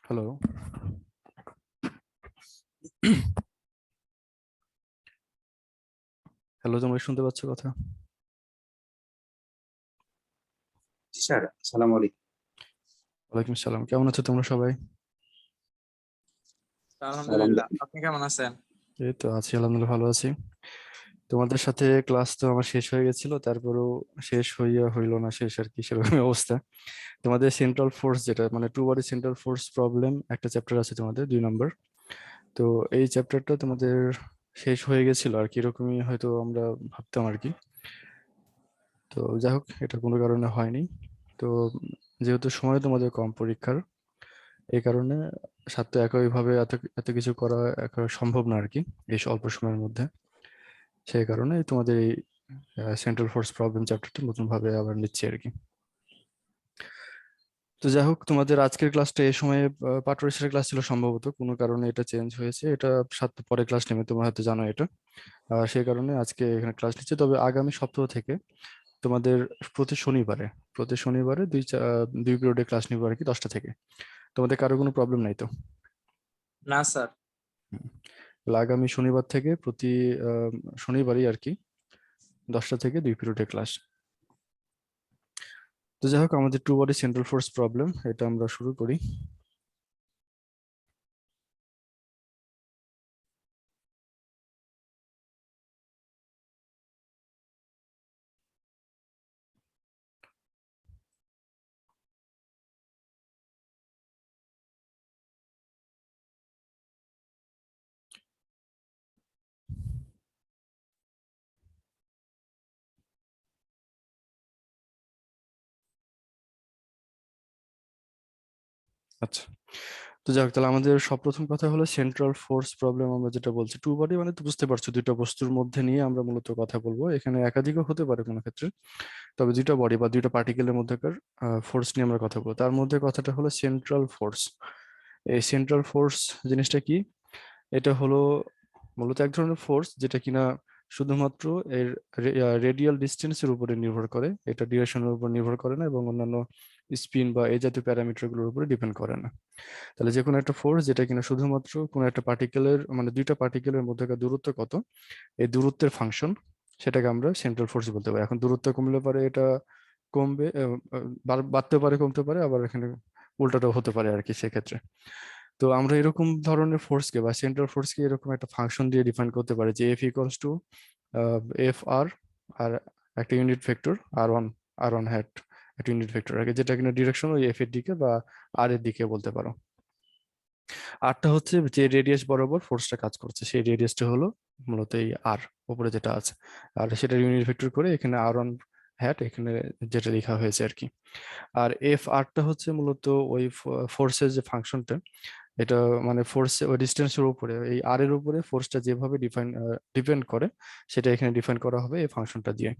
Hello. Hello, তোমরা শুনতে পাচ্ছ কথা? জি স্যার, আসসালামু আলাইকুম। ওয়ালাইকুম আসসালাম। কেমন আছো তোমরা সবাই? আলহামদুলিল্লাহ। আলহামদুলিল্লাহ, আপনি কেমন আছেন? এই তো আছি, আলহামদুলিল্লাহ ভালো আছি। তোমাদের সাথে ক্লাস তো আমার শেষ হয়ে গেছিল, তারপরেও শেষ হইয়া হইলো না, শেষ আর কি সেরকম অবস্থা। তোমাদের সেন্ট্রাল ফোর্স, যেটা মানে two body central force problem, একটা চ্যাপ্টার আছে তোমাদের 2 নম্বর। তো এই চ্যাপ্টারটা তোমাদের শেষ হয়ে গেছিল আর কি, এরকমই হয়তো আমরা ভাবতাম আর কি। তো যাই হোক, এটা কোনো কারণে হয়নি। তো যেহেতু সময় তোমাদের কম পরীক্ষার, এই কারণে সাথে একইভাবে এত এত কিছু করা একেবারে সম্ভব না আর কি এই অল্প সময়ের মধ্যে। সেই কারণে তোমাদের এই সেন্ট্রাল ফোর্স প্রবলেম চ্যাপ্টারটা নতুন ভাবে আবার নিচ্ছি আর কি। তো যাই হোক, তোমাদের আজকের ক্লাসটা এই সময়ে পাঠ্যরেষের ক্লাস ছিল, সম্ভবত কোনো কারণে এটা চেঞ্জ হয়েছে। এটা সাত পরে ক্লাস নেবে, তোমরা হয়তো জানো এটা। সেই কারণে আজকে এখানে ক্লাস নিচ্ছে। তবে আগামী সপ্তাহ থেকে তোমাদের প্রতি শনিবারে দুই পিরিয়ডে ক্লাস নিবো আর কি, 10টা থেকে। তোমাদের কারো কোনো প্রবলেম নাই তো? না স্যার। হুম। তাহলে আগামী শনিবার থেকে প্রতি আহ, শনিবারই আর কি, 10টা থেকে দুই পিরিয়ডে ক্লাস। তো যাই হোক, আমাদের two body central force problem এটা আমরা শুরু করি। আচ্ছা, তো যাই হোক, তাহলে আমাদের সবপ্রথম কথা হলো সেন্ট্রাল ফোর্স প্রবলেম। আমরা যেটা বলছি টু বডি মানে তো বুঝতে পারছো, দুইটা বস্তুর মধ্যে নিয়ে আমরা মূলত কথা বলবো। এখানে একাধিকও হতে পারে কোনো ক্ষেত্রে, তবে দুইটা বডি বা দুইটা পার্টিকেলের মধ্যেকার ফোর্স নিয়ে আমরা কথা বলবো। তার মধ্যে কথাটা হলো সেন্ট্রাল ফোর্স। এই সেন্ট্রাল ফোর্স জিনিসটা কি? এটা হলো মূলত এক ধরনের ফোর্স যেটা কিনা শুধুমাত্র এর রেডিয়াল ডিস্টেন্সের উপরে নির্ভর করে, এটা ডিরেকশনের উপর নির্ভর করে না, এবং অন্যান্য স্পিন বা এই জাতীয় প্যারামিটার গুলোর উপরে ডিপেন্ড করে না। তাহলে যে কোনো একটা ফোর্স যেটা কিনা শুধুমাত্র কোনো একটা পার্টিকেলের মানে দুইটা পার্টিকেলের মধ্যকার দূরত্ব কত, এই দূরত্বের ফাংশন, সেটাকে আমরা সেন্ট্রাল ফোর্স বলতে পারি। এখন দূরত্ব কমলে পারে এটা কমবে, বাড়তে পারে, কমতে পারে, আবার এখানে উল্টাটাও হতে পারে আর কি সেক্ষেত্রে। তো আমরা এরকম ধরনের ফোর্সকে বা সেন্ট্রাল ফোর্সকে এরকম একটা ফাংশন দিয়ে ডিফাইন করতে পারি যে F equals two F r, আর একটা ইউনিট ভেক্টর আর ওয়ান হ্যাট, একটা ইউনিট ভেক্টর আর কি, যেটা কিনা ডিরেকশন ওই এফ এর দিকে বা আর এর দিকে বলতে পারো। আরটা হচ্ছে যে রেডিয়াস বরাবর ফোর্সটা কাজ করছে, সেই রেডিয়াসটা হলো মূলত এই আর, উপরে যেটা আছে। আর সেটা ইউনিট ভেক্টর করে এখানে আর 1 হ্যাট এখানে যেটা লেখা হয়েছে আর কি। আর এফ আরটা হচ্ছে মূলত ওই ফোর্সের যে ফাংশনটা, এটা মানে ফোর্স ওই ডিস্টেন্সের উপরে, এই আর এর উপরে ফোর্সটা যেভাবে ডিপেন্ড করে, সেটা এখানে ডিফাইন করা হবে এই ফাংশনটা দিয়ে।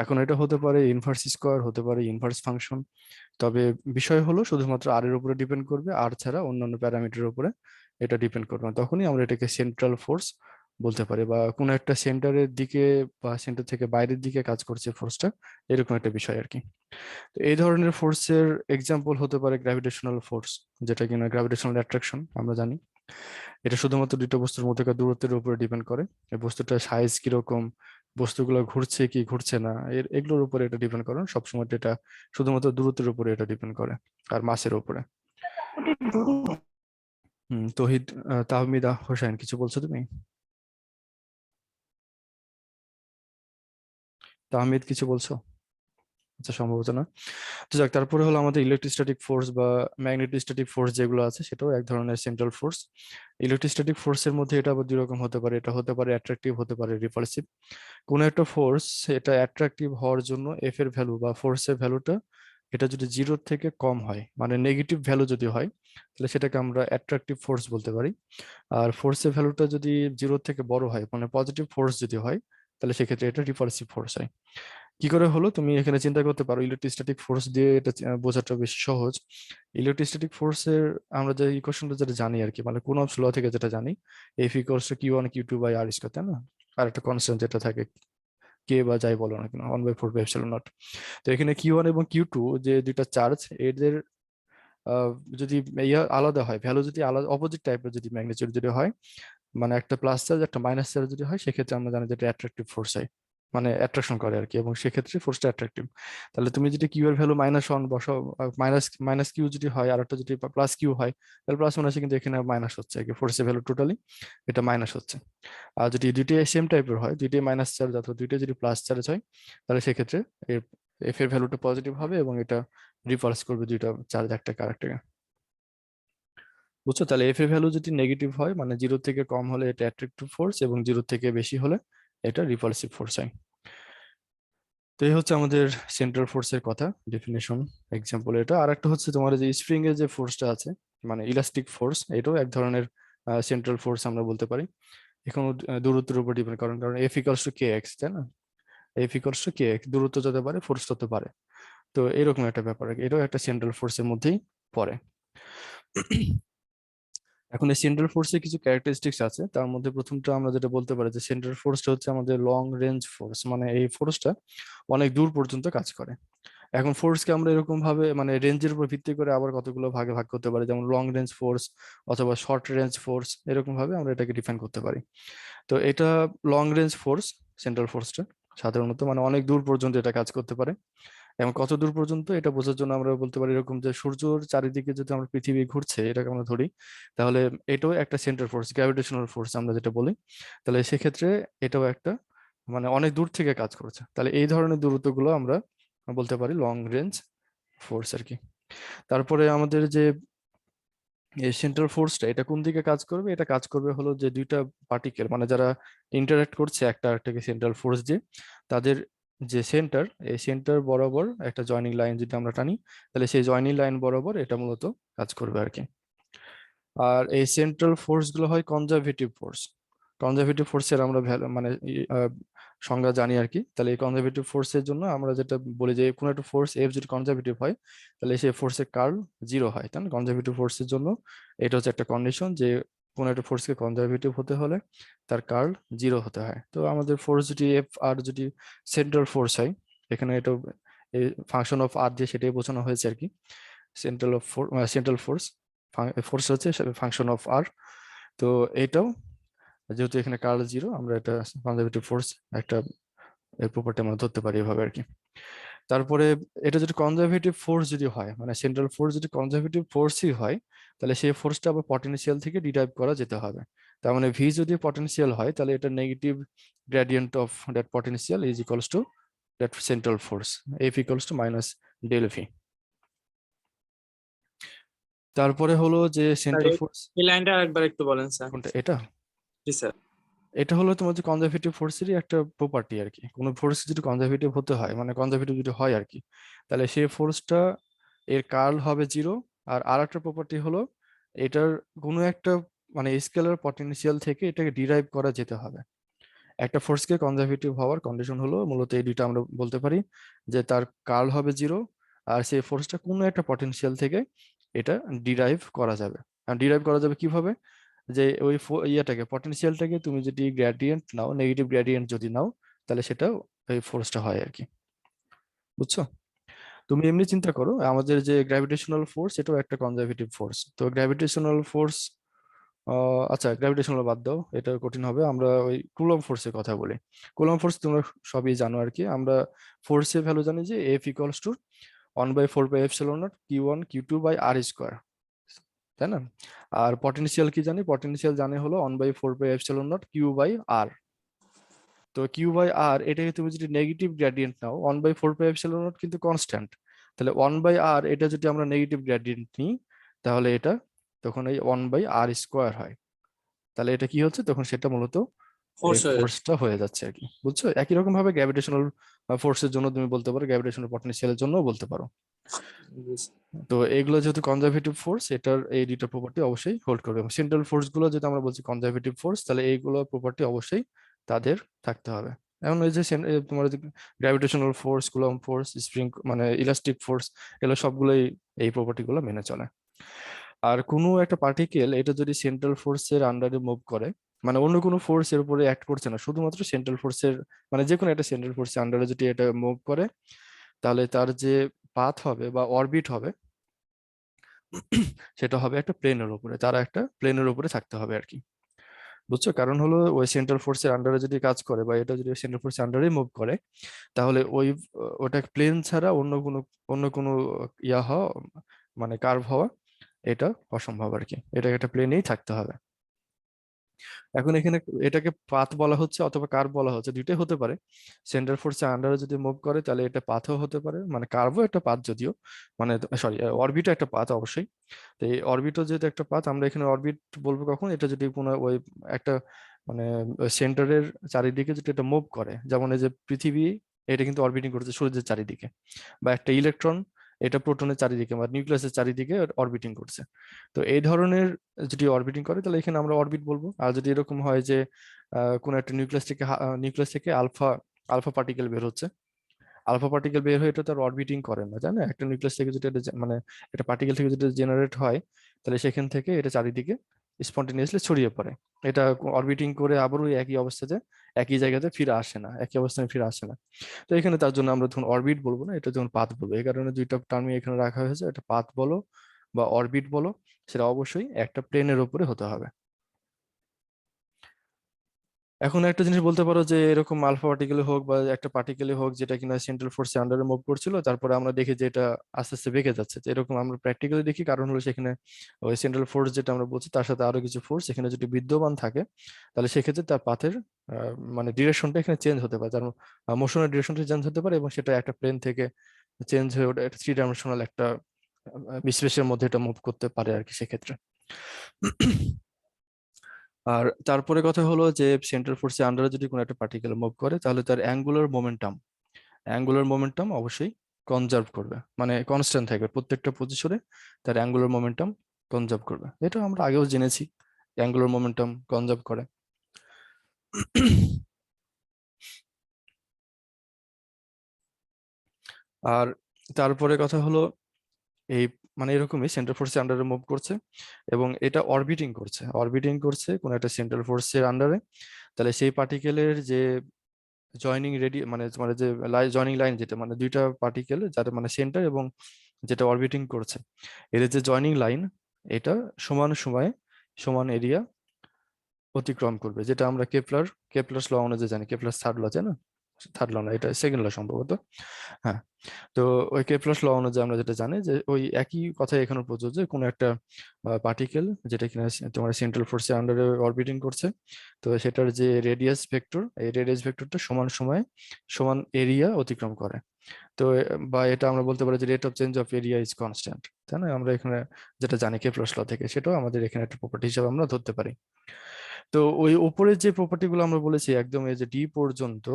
এখন এটা হতে পারে ইনভার্স স্কোয়ার, হতে পারে ইনভার্স ফাংশন। তবে বিষয় হলো শুধুমাত্র আর এর উপরে ডিপেন্ড করবে, আর ছাড়া অন্যান্য প্যারামিটারের উপরে এটা ডিপেন্ড করবে না। তখনই আমরা এটাকে সেন্ট্রাল ফোর্স বলতে পারি, বা কোনো একটা সেন্টারের দিকে বা সেন্টার থেকে বাইরের দিকে কাজ করছে ফোর্সটা, এরকম একটা বিষয় আর কি। তো এই ধরনের ফোর্সের এক্সাম্পল হতে পারে গ্র্যাভিটেশনাল ফোর্স, যেটা কিনা গ্র্যাভিটেশনাল অ্যাট্রাকশন আমরা জানি। এটা শুধুমাত্র দুটো বস্তুর মধ্যেকার দূরত্বের উপরে ডিপেন্ড করে, এই বস্তুটার সাইজ কিরকম, বস্তুগুলো ঘুরছে কি ঘুরছে না, এগুলোর উপরে এটা ডিপেন্ড করে না। সবসময় এটা শুধুমাত্র দূরত্বের উপরে এটা ডিপেন্ড করে, আর মাসের উপরে। তহিদ, তাহমিদা হোসেন, কিছু বলছো তুমি? তাহমিদ, কিছু বলছো? আচ্ছা, সম্ভবত না। তো যাক, তারপরে হলো আমাদের ইলেকট্রোস্ট্যাটিক ফোর্স বা ম্যাগনেটোস্ট্যাটিক ফোর্স যেগুলো আছে, সেটাও এক ধরনের সেন্ট্রাল ফোর্স। ইলেকট্রোস্ট্যাটিক ফোর্সের মধ্যে এটা আবার দুই রকম হতে পারে, এটা হতে পারে অ্যাট্রাকটিভ, হতে পারে রিপালসিভ। কোনো একটা ফোর্স এটা অ্যাট্রাকটিভ হওয়ার জন্য এফ এর ভ্যালু বা ফোর্সের ভ্যালুটা, এটা যদি জিরোর থেকে কম হয়, মানে নেগেটিভ ভ্যালু যদি হয়, তাহলে সেটাকে আমরা অ্যাট্রাকটিভ ফোর্স বলতে পারি। আর ফোর্সের ভ্যালুটা যদি জিরোর থেকে বড় হয়, মানে পজিটিভ ফোর্স যদি হয়, তাহলে সেক্ষেত্রে এটা রিপালসিভ ফোর্স হয়। কি করে হলো, তুমি এখানে চিন্তা করতে পারো, ইলেকট্রোস্ট্যাটিক ফোর্স দিয়ে এটা বোঝাটা বেশি সহজ। ইলেকট্রোস্ট্যাটিক ফোর্সের আমরা যে ইকুয়েশনটা যেটা জানি আর কি, মানে কুলম্বস ল থেকে যেটা জানি, F equals two Q1 Q2/r², তাই না? আর একটা কনস্ট্যান্ট যেটা থাকে, কে বা যাই বলো না কেন, 1/4 এপসিলন নট। তো এখানে Q1 এবং Q2 যে দুইটা চার্জ, এদের আহ, যদি ইয়া আলাদা হয়, ভ্যালু যদি আলাদা অপোজিট টাইপের যদি ম্যাগনিটিউড যদি হয়, মানে একটা প্লাস চার্জ একটা মাইনাস চার্জ যদি হয়, সেক্ষেত্রে আমরা জানি যে এটা অ্যাট্রাকটিভ ফোর্স হয়, মানে অ্যাট্রাকশন করে আর কি, এবং সেক্ষেত্রে ফোর্সটা অ্যাট্রাকটিভ। তাহলে তুমি যদি কিউ এর ভ্যালু -1 বসাও, মাইনাস মাইনাস কিউ যদি হয় আর একটা যদি প্লাস কিউ হয়, তাহলে প্লাস মাইনাসে কিন্তু এখানে মাইনাস হচ্ছে আর কি, ফোর্সের ভ্যালু টোটালি এটা মাইনাস হচ্ছে। আর যদি দুইটাই সেম টাইপের হয়, দুইটাই মাইনাস চার্জ অথবা দুইটাই যদি প্লাস চার্জ হয়, তাহলে সেক্ষেত্রে এর এফ এর ভ্যালুটা পজিটিভ হবে এবং এটা রিপালস করবে দুইটা চার্জ একটা কারেক্টকে। বুঝছো? তাহলে এফ এর ভ্যালু যদি নেগেটিভ হয়, মানে 0 থেকে কম হলে এটা অ্যাট্রাকটিভ ফোর্স এবং 0 থেকে বেশি হলে এটা রিপালসিভ ফোর্স হয়। তো এই হচ্ছে আমাদের সেন্ট্রাল ফোর্সের কথা, ডেফিনেশন, এক্সাম্পল এটা। আর একটা হচ্ছে তোমার যে স্প্রিং এর যে ফোর্সটা আছে, মানে ইলাস্টিক ফোর্স, এটাও এক ধরনের সেন্ট্রাল ফোর্স আমরা বলতে পারি। এখন দূরত্বের উপর ডিপেন্ড কারণ কারণ এফ ইকালস টু কে এক্স, তাই না? এফ ইকালস টু কে এক্স, দূরত্ব যত পারে ফোর্স তত পারে। তো এরকম একটা ব্যাপার, এটাও একটা সেন্ট্রাল ফোর্সের মধ্যেই পড়ে। এখন এই সেন্ট্রাল ফোর্সের কিছু ক্যারেক্টারিস্টিক্স আছে, তার মধ্যে প্রথমটা আমরা যেটা বলতে পারি যে সেন্ট্রাল ফোর্সটা হচ্ছে আমাদের লং রেঞ্জ ফোর্স, মানে এই ফোর্সটা অনেক দূর পর্যন্ত কাজ করে। এখন ফোর্সকে আমরা এরকম ভাবে মানে রেঞ্জের উপর ভিত্তি করে আবার কতগুলো ভাগে ভাগ করতে পারি, যেমন লং রেঞ্জ ফোর্স অথবা শর্ট রেঞ্জ ফোর্স, এরকম ভাবে আমরা এটাকে ডিফাইন করতে পারি। তো এটা লং রেঞ্জ ফোর্স, সেন্ট্রাল ফোর্সটা সাধারণত মানে অনেক দূর পর্যন্ত এটা কাজ করতে পারে। এবং কত দূর পর্যন্ত এটা বোঝার জন্য আমরা বলতে পারি এরকম যে সূর্যের চারিদিকে যদি আমরা পৃথিবী ঘুরছে এটাকে আমরা ধরি, তাহলে এটাও একটা সেন্ট্রাল ফোর্স, গ্র্যাভিটেশনাল ফোর্স আমরা যেটা বলি। তাহলে সেক্ষেত্রে এটাও একটা মানে অনেক দূর থেকে কাজ করছে। তাহলে এই ধরনের দূরত্বগুলো আমরা বলতে পারি লং রেঞ্জ ফোর্স আর কি। তারপরে আমাদের যে এই সেন্ট্রাল ফোর্সটা এটা কোন দিকে কাজ করবে, এটা কাজ করবে হলো যে দুইটা পার্টিকেল মানে যারা ইন্টারঅ্যাক্ট করছে একটা আরেকটাকে সেন্ট্রাল ফোর্স দিয়ে, তাদের যে সেন্টার, এই সেন্টার বরাবর একটা জয়নিং লাইন যদি আমরা টানি, তাহলে সেই জয়নিং লাইন বরাবর এটা মূলত কাজ করবে আর কি। আর এই সেন্ট্রাল ফোর্স গুলো হয় কনজারভেটিভ ফোর্স। কনজারভেটিভ ফোর্সের আমরা মানে সংজ্ঞা জানি আর কি। তাহলে এই কনজারভেটিভ ফোর্সের জন্য আমরা যেটা বলি যে কোনো একটা ফোর্স এফ যদি কনজারভেটিভ হয়, তাহলে সেই ফোর্সের কার্ল 0 হয়, তাই না? কনজারভেটিভ ফোর্সের জন্য এটা হচ্ছে একটা কন্ডিশন যে কোনো একটা ফোর্সকে কনজারভেটিভ হতে হলে তার কার্ল 0 হতে হয়। তো আমাদের ফোর্স যদি এফ আর যদি সেন্ট্রাল ফোর্স হয়, এখানে এটা ফাংশন অফ আর দিয়ে সেটাই বোঝানো হয়েছে আর কি। সেন্ট্রাল ফোর্স ফোর্স হচ্ছে ফাংশন অফ আর। তো এটাও যেহেতু এখানে কার্ল 0, আমরা এটা কনজারভেটিভ ফোর্স একটা প্রপার্টি আমরা ধরতে পারি এভাবে আর কি। তারপরে এটা যদি কনজারভেটিভ ফোর্স যদি হয়, মানে সেন্ট্রাল ফোর্স যদি কনজারভেটিভ ফোর্সই হয়, তাহলে সেই ফোর্সটা আবার পটেনশিয়াল থেকে ডিরাইভ করা যেতে হবে। তার মানে ভি যদি পটেনশিয়াল হয়, তাহলে এটা negative gradient of that potential is equals to that central force, F equals to minus del V. তারপরে হলো যে স্যার সেন্ট্রাল ফোর্স, এই লাইনটা আরেকবার একটু বলেন স্যার। কোনটা এটা? জি স্যার। এটা হলো তোমার যে কনজারভেটিভ ফোর্সেরই একটা প্রপার্টি আর কি। কোনো ফোর্স যদি কনজারভেটিভ হতে হয়, মানে কনজারভেটিভ যদি হয় আর কি, তাহলে সেই ফোর্সটা এর কার্ল হবে 0। আর আরেকটা প্রপার্টি হলো এটার কোনো একটা মানে স্কেলার পটেনশিয়াল থেকে এটাকে ডিরাইভ করা যেতে হবে। একটা ফোর্সকে কনজারভেটিভ হওয়ার কন্ডিশন হলো মূলত এই দুইটা আমরা বলতে পারি, যে তার কার্ল হবে 0 আর সেই ফোর্সটা কোনো একটা পটেনশিয়াল থেকে এটা ডিরাইভ করা যাবে। আর ডিরাইভ করা যাবে কিভাবে? যে ওই ইয়াটাকে পটেনশিয়ালটাকে তুমি যদি গ্রেডিয়েন্ট নাও, নেগেটিভ গ্রেডিয়েন্ট যদি নাও, তাহলে সেটা ওই ফোর্সটা হয় আর কি। বুঝছো? তুমি এমনি চিন্তা করো আমাদের যে গ্র্যাভিটেশনাল ফোর্স এটাও একটা কনজারভেটিভ ফোর্স। তো গ্র্যাভিটেশনাল ফোর্স, আচ্ছা গ্র্যাভিটেশনাল বাদ দাও, এটা কঠিন হবে, আমরা ওই কুলম্ব ফোর্সের কথা বলি। কুলম্ব ফোর্স তোমরা সবই জানো আর কি। আমরা ফোর্সের ভ্যালু জানি যে F equals two 1/4πε0 Q1 Q2/r², তাই না? আর পটেনশিয়াল কি জানি? পটেনশিয়াল জানি হলো 1/4πε0 Q/r। তো Q/r এটাকে তুমি যদি নেগেটিভ গ্রেডিয়েন্ট নাও, 1/4πε0 কিন্তু কনস্ট্যান্ট, তাহলে 1/r এটা যদি আমরা নেগেটিভ গ্রেডিয়েন্ট নিই, তাহলে এটা তখন এই 1/r² হয়। তাহলে এটা কি হচ্ছে তখন? সেটা মূলত এই ফোর্স হয়ে যাচ্ছে। ফোর্সটা হয়ে যাচ্ছে আর কি। বুঝছো? একই রকম ভাবে গ্র্যাভিটেশনাল ফোর্সের জন্য তুমি বলতে পারো, গ্র্যাভিটেশনাল পটেনশিয়ালের জন্য বলতে পারো। জি স্যার। তো এগুলো যেহেতু কনজারভেটিভ ফোর্স, এটার এই দুটো প্রপার্টি অবশ্যই হোল্ড করবে। এবং সেন্ট্রাল ফোর্স গুলো যেটা আমরা বলছি কনজারভেটিভ ফোর্স, তাহলে এইগুলো প্রপার্টি অবশ্যই তাদের থাকতে হবে। এখন এই যে তোমার gravitational force, coulomb force, spring মানে ইলাস্টিক ফোর্স, এগুলো সবগুলোই এই প্রপার্টি গুলো মেনে চলে। আর কোনো একটা পার্টিকেল এটা যদি সেন্ট্রাল ফোর্সের আন্ডারে মুভ করে, মানে অন্য কোনো ফোর্স এর উপরে অ্যাক্ট করছে না, শুধুমাত্র সেন্ট্রাল ফোর্সের মানে যে কোনো একটা সেন্ট্রাল ফোর্সের আন্ডারে যদি এটা মুভ করে, তাহলে তার যে পাথ হবে বা অরবিট হবে, সেটা হবে একটা প্লেনের উপরে, তারা একটা প্লেনের উপরে থাকতে হবে আর কি। বুঝছো? কারণ হলো ওই সেন্ট্রাল ফোর্সের আন্ডারে যদি কাজ করে বা এটা যদি সেন্ট্রাল ফোর্সের আন্ডারে মুভ করে, তাহলে ওটা প্লেন ছাড়া অন্য কোনো ইয়া হওয়া, মানে কার্ভ হওয়া, এটা অসম্ভব আর কি। এটা একটা প্লেনেই থাকতে হবে। এখন এখানে এটাকে পাথ বলা হচ্ছে অথবা কার্ভ বলা হচ্ছে, দুইটাই হতে পারে। সেন্ট্রাল ফোর্সের আন্ডারে যদি মুভ করে তাহলে এটা পাথও হতে পারে, মানে কার্ভও একটা পাথ যদিও, মানে সরি অরবিটও একটা পাথ অবশ্যই। তো এই অরবিটও যেহেতু একটা পাথ, আমরা এখানে অরবিট বলবো কখন এটা যদি কোনো ওই একটা মানে সেন্টারের চারিদিকে যদি এটা মুভ করে, যেমন এই যে পৃথিবী, এটা কিন্তু অরবিটিং করছে সূর্যের চারিদিকে, বা একটা ইলেকট্রন এটা প্রোটনের চারিদিকে বা নিউক্লিয়াসের চারিদিকে অরবিটিং করছে। তো এই ধরনের যদি অরবিটিং করে তাহলে এখানে আমরা অরবিট বলবো। আর যদি এরকম হয় যে কোনো একটা নিউক্লিয়াস থেকে আলফা আলফা পার্টিকেল বের হচ্ছে, আলফা পার্টিকেল বের হয়ে এটা তো আর অরবিটিং করে না, জানো? একটা নিউক্লিয়াস থেকে যদি মানে একটা পার্টিকেল থেকে যদি জেনারেট হয়, তাহলে সেখান থেকে এটা চারিদিকে স্পন্টেনিয়াসলি ছড়িয়ে পড়ে। এটা অরবিটিং করে আবারও ওই একই অবস্থাতে একই জায়গাতে ফিরে আসে না, একই অবস্থানে ফিরে আসে না। তো এখানে তার জন্য আমরা ধরুন অরবিট বলবো না, এটা যখন পাথ বলবো। এই কারণে দুইটা টার্মই এখানে রাখা হয়েছে, এটা পাথ বলো বা অরবিট বলো, সেটা অবশ্যই একটা প্লেনের উপরে হতে হবে। এখন একটা জিনিস বলতে পারো যে এরকম আলফা পার্টিকেলে হোক বা একটা পার্টিকেলে হোক যেটা কিনা সেন্ট্রাল ফোর্সের আন্ডারে মুভ করছিল, তারপরে আমরা দেখি যে এটা আস্তে আস্তে বেঁকে যাচ্ছে, তো এরকম আমরা প্র্যাকটিক্যালি দেখি। কারণ হলো সেখানে ওই সেন্ট্রাল ফোর্স যেটা আমরা বলছি তার সাথে আরো কিছু ফোর্স এখানে যদি বিদ্যমান থাকে, তাহলে সেক্ষেত্রে তার পাথের মানে ডিরেকশনটা এখানে চেঞ্জ হতে পারে, তার মোশনের ডিরেকশনটা চেঞ্জ হতে পারে, এবং সেটা একটা প্লেন থেকে চেঞ্জ হয়ে ওটা একটা 3 ডাইমেনশনাল একটা স্পেসের মধ্যে এটা মুভ করতে পারে আর কি সেক্ষেত্রে। আর তারপরে কথা হলো যে সেন্ট্রাল ফোর্সের আন্ডারে যদি কোনো একটা পার্টিকেল মুভ করে, তাহলে তার অ্যাঙ্গুলার মোমেন্টাম অবশ্যই কনজার্ভ করবে, মানে কনস্ট্যান্ট থাকবে প্রত্যেকটা পজিশনে, তার অ্যাঙ্গুলার মোমেন্টাম কনজার্ভ করবে। এটা আমরা আগেও জেনেছি, অ্যাঙ্গুলার মোমেন্টাম কনজার্ভ করে। আর তারপরে কথা হলো এই মানে এরকমই সেন্ট্রাল ফোর্সের আন্ডারে মুভ করছে এবং এটা অরবিটিং করছে কোনো একটা সেন্ট্রাল ফোর্সের আন্ডারে, তাহলে সেই পার্টিকেলের যে জয়নিং মানে যে জয়নিং লাইন, যেটা মানে দুইটা পার্টিকেল যার মানে সেন্টার এবং যেটা অরবিটিং করছে, এর যে জয়নিং লাইন, এটা সমান সময়ে সমান এরিয়া অতিক্রম করবে, যেটা আমরা কেপলার্স ল অনুযায়ী জানি। কেপলার্স থার্ড ল, তাই না? থার্ড ল না, এটা সেকেন্ড ল সম্ভবত। হ্যাঁ। তো ওই কেপলার্স ল অনুযায়ী আমরা যেটা জানি যে ওই একই কথাই এখানে প্রযোজ্য, কোনো একটা পার্টিকেল যেটা কিনা তোমার সেন্ট্রাল ফোর্সের আন্ডারে অরবিটিং করছে, তো সেটার যে রেডিয়াস ভেক্টর, এই রেডিয়াস ভেক্টরটা সমান সময়ে সমান এরিয়া অতিক্রম করে। তো বা এটা আমরা বলতে পারি যে rate of change of area is constant, তাই না? আমরা এখানে যেটা জানি কেপলার্স ল থেকে, সেটাও আমাদের এখানে একটা প্রপার্টি হিসেবে আমরা ধরতে পারি। তো ওই উপরের যে প্রপার্টি গুলো আমরা বলেছি একদম এই যে ডি পর্যন্ত,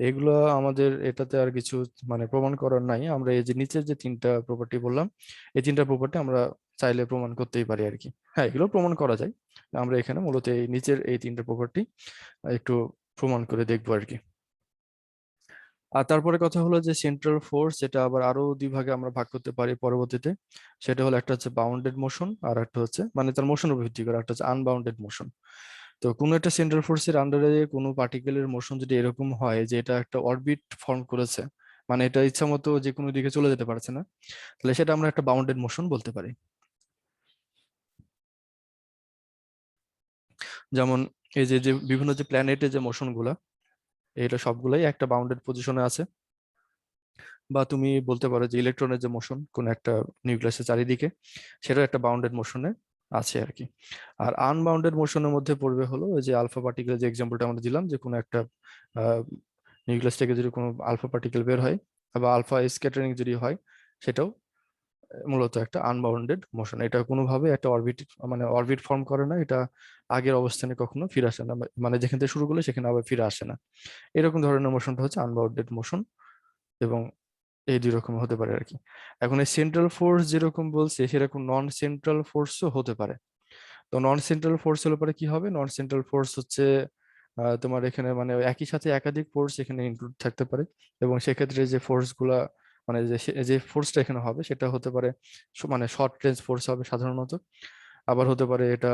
এগুলো আমাদের এটাতে আর কিছু মানে প্রমাণ করার নাই। আমরা এই যে নিচের যে 3টা প্রপার্টি বললাম, এই 3টা প্রপার্টি আমরা চাইলে প্রমাণ করতেই পারি আর কি। হ্যাঁ, এগুলো প্রমাণ করা যায়। আমরা এখানে মূলত এই নিচের এই 3টা প্রপার্টি একটু প্রমাণ করে দেখবো আর কি। আর তারপরে কথা হলো যে সেন্ট্রাল ফোর্স, যেটা আবার আরো 2 ভাগে আমরা ভাগ করতে পারি পরবর্তীতে। সেটা হলো একটা হচ্ছে বাউন্ডেড মোশন, আর একটা হচ্ছে মানে তার মোশনের উপর ভিত্তি করে একটা হচ্ছে আনবাউন্ডেড মোশন। তো কোনো একটা সেন্ট্রাল ফোর্সের আন্ডারে কোনো পার্টিকেলের মোশন যদি এরকম হয় যে এটা একটা অরবিট ফর্ম করেছে, মানে এটা ইচ্ছা মতো যে কোনো দিকে চলে যেতে পারছে না, তাহলে সেটা আমরা একটা বাউন্ডেড মোশন বলতে পারি। যেমন এই যে যে বিভিন্ন যে প্ল্যানেটের যে মোশন গুলা, এটা সবগুলাই একটা বাউন্ডেড পজিশনে আছে। বা তুমি বলতে পারো যে ইলেকট্রনের যে মোশন কোন একটা নিউক্লিয়াসের চারিদিকে, সেটাও একটা বাউন্ডেড মোশনে আছে আর কি। আর আনবাউন্ডেড মোশনের মধ্যে পড়বে হলো ওই যে আলফা পার্টিকেল, যে এক্সাম্পলটা আমরা দিলাম, যে কোনো একটা নিউক্লিয়াস থেকে যদি কোনো আলফা পার্টিকেল বের হয় বা আলফা স্ক্যাটারিং যদি হয়, সেটাও মূলত একটা আনবাউন্ডেড মোশন। এটা কোনোভাবে একটা অরবিট ফর্ম করে না, এটা আগের অবস্থানে কখনো ফিরে আসে না, মানে যেখান থেকে শুরু করলে সেখানে আবার ফিরে আসে না। এরকম ধরনের মোশনটা হচ্ছে আনবাউন্ডেড মোশন। এবং এই 2 রকম হতে পারে আর কি। এখন এই সেন্ট্রাল ফোর্স যেরকম বলছে, সেরকম নন সেন্ট্রাল ফোর্সও হতে পারে। তো নন সেন্ট্রাল ফোর্স হলে পরে কি হবে? নন সেন্ট্রাল ফোর্স হচ্ছে তোমার এখানে মানে একই সাথে একাধিক ফোর্স এখানে ইনক্লুড থাকতে পারে, এবং সেক্ষেত্রে যে ফোর্স গুলা মানে যে ফোর্সটা এখানে হবে সেটা হতে পারে মানে শর্ট রেঞ্জ ফোর্স হবে সাধারণত। আবার হতে পারে এটা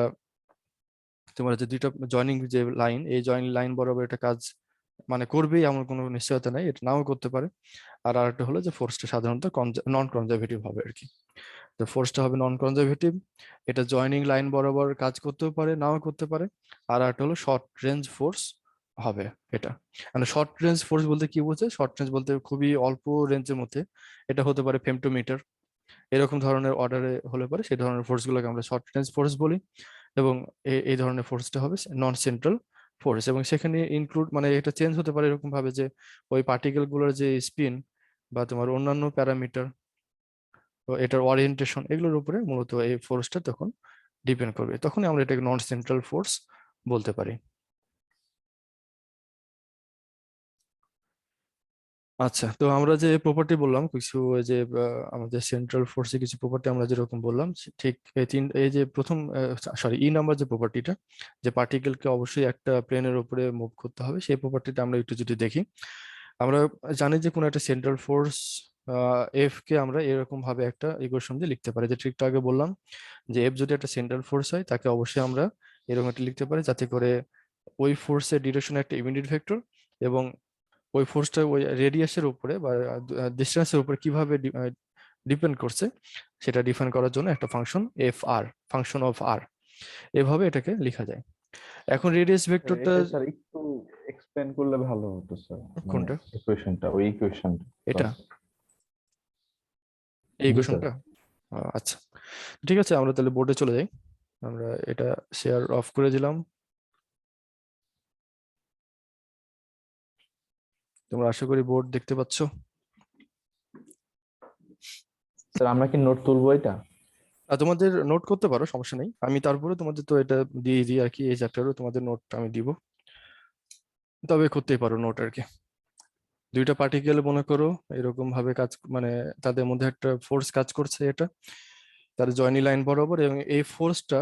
তোমার যে 2টা জয়নিং যে লাইন, এই জয়নিং লাইন বরাবর এটা কাজ মানে করবেই এমন কোনো নিশ্চয়তা নেই, এটা নাও করতে পারে। আর আরেকটা হলো যে ফোর্সটা সাধারণত নন কনজারভেটিভ হবে আর কি। তো ফোর্সটা হবে নন কনজারভেটিভ, এটা জয়নিং লাইন বরাবর কাজ করতেও পারে, নাও করতে পারে। আর একটা হলো শর্ট রেঞ্জ ফোর্স হবে এটা। মানে শর্ট রেঞ্জ ফোর্স বলতে কি বোঝায়? শর্ট রেঞ্জ বলতে খুবই অল্প রেঞ্জের মধ্যে, এটা হতে পারে ফেমটোমিটার, এরকম ধরনের অর্ডারে হলে পারে সেই ধরনের ফোর্স গুলোকে আমরা শর্ট রেঞ্জ ফোর্স বলি। এবং এই ধরনের ফোর্সটা হবে নন সেন্ট্রাল ফোর্স, এবং সেখানে ইনক্লুড মানে এটা চেঞ্জ হতে পারে এরকম ভাবে যে ওই পার্টিকেল গুলোর যে স্পিন বা তোমার অন্যান্য প্যারামিটার, তো এটার ওরিয়েন্টেশন, এগুলোর উপরে মূলত এই ফোর্সটা তখন ডিপেন্ড করবে, তখন আমরা এটাকে নন সেন্ট্রাল ফোর্স বলতে পারি। আচ্ছা, তো আমরা যে প্রপার্টি বললাম কিছু, ওই যে আমাদের সেন্ট্রাল ফোর্সে কিছু প্রপার্টি আমরা যেরকম বললাম, ঠিক এই যে প্রথম সরি নাম্বার যে প্রপার্টিটা, যে পার্টিকেলকে অবশ্যই একটা প্লেনের উপরে মুভ করতে হবে, সেই প্রপার্টিটা আমরা একটু যদি দেখি। আমরা জানি যে কোনো একটা সেন্ট্রাল ফোর্স এফ কে আমরা এরকম ভাবে একটা ইকুয়েশন দিয়ে লিখতে পারি, যে ট্রিকটা আগে বললাম, যে এফ যদি একটা সেন্ট্রাল ফোর্স হয় তাকে অবশ্যই আমরা এরকম একটা লিখতে পারি, যাতে করে ওই ফোর্সের ডিরেকশন একটা ইউনিট ভেক্টর, এবং ওই ফোর্সটা ওই রেডিয়াসের উপরে বা ডিস্টেন্সের উপরে কিভাবে ডিপেন্ড করছে সেটা ডিফাইন করার জন্য একটা function f r, function of r, এভাবে এটাকে লেখা যায়। এখন রেডিয়াস ভেক্টরটা এটা স্যার একটু এক্সপ্লেন করলে ভালো হতো স্যার, মানে কোনটা? ইকুয়েশনটা, ওই ইকুয়েশনটা। এটা এই জি স্যার। ইকুয়েশনটা? আচ্ছা, ঠিক আছে, আমরা তাহলে বোর্ডে চলে যাই। আমরা এটা শেয়ার অফ করে দিলাম, তোমরা আশা করি বোর্ড দেখতে পাচ্ছ। স্যার আমরা কি নোট তুলবো এটা? তোমাদের নোট করতে পারো, সমস্যা নেই, আমি তারপরে তোমাদের তো এটা দিয়ে দিই আর কি, এই চ্যাপ্টারও তোমাদের নোট আমি দিব, তবে করতেই পারো নোট আর কি। দুইটা পার্টিকেল মনে করো এরকম ভাবে কাজ, মানে তাদের মধ্যে একটা ফোর্স কাজ করছে, এটা তার জয়নি লাইন বরাবর, এবং এই ফোর্সটা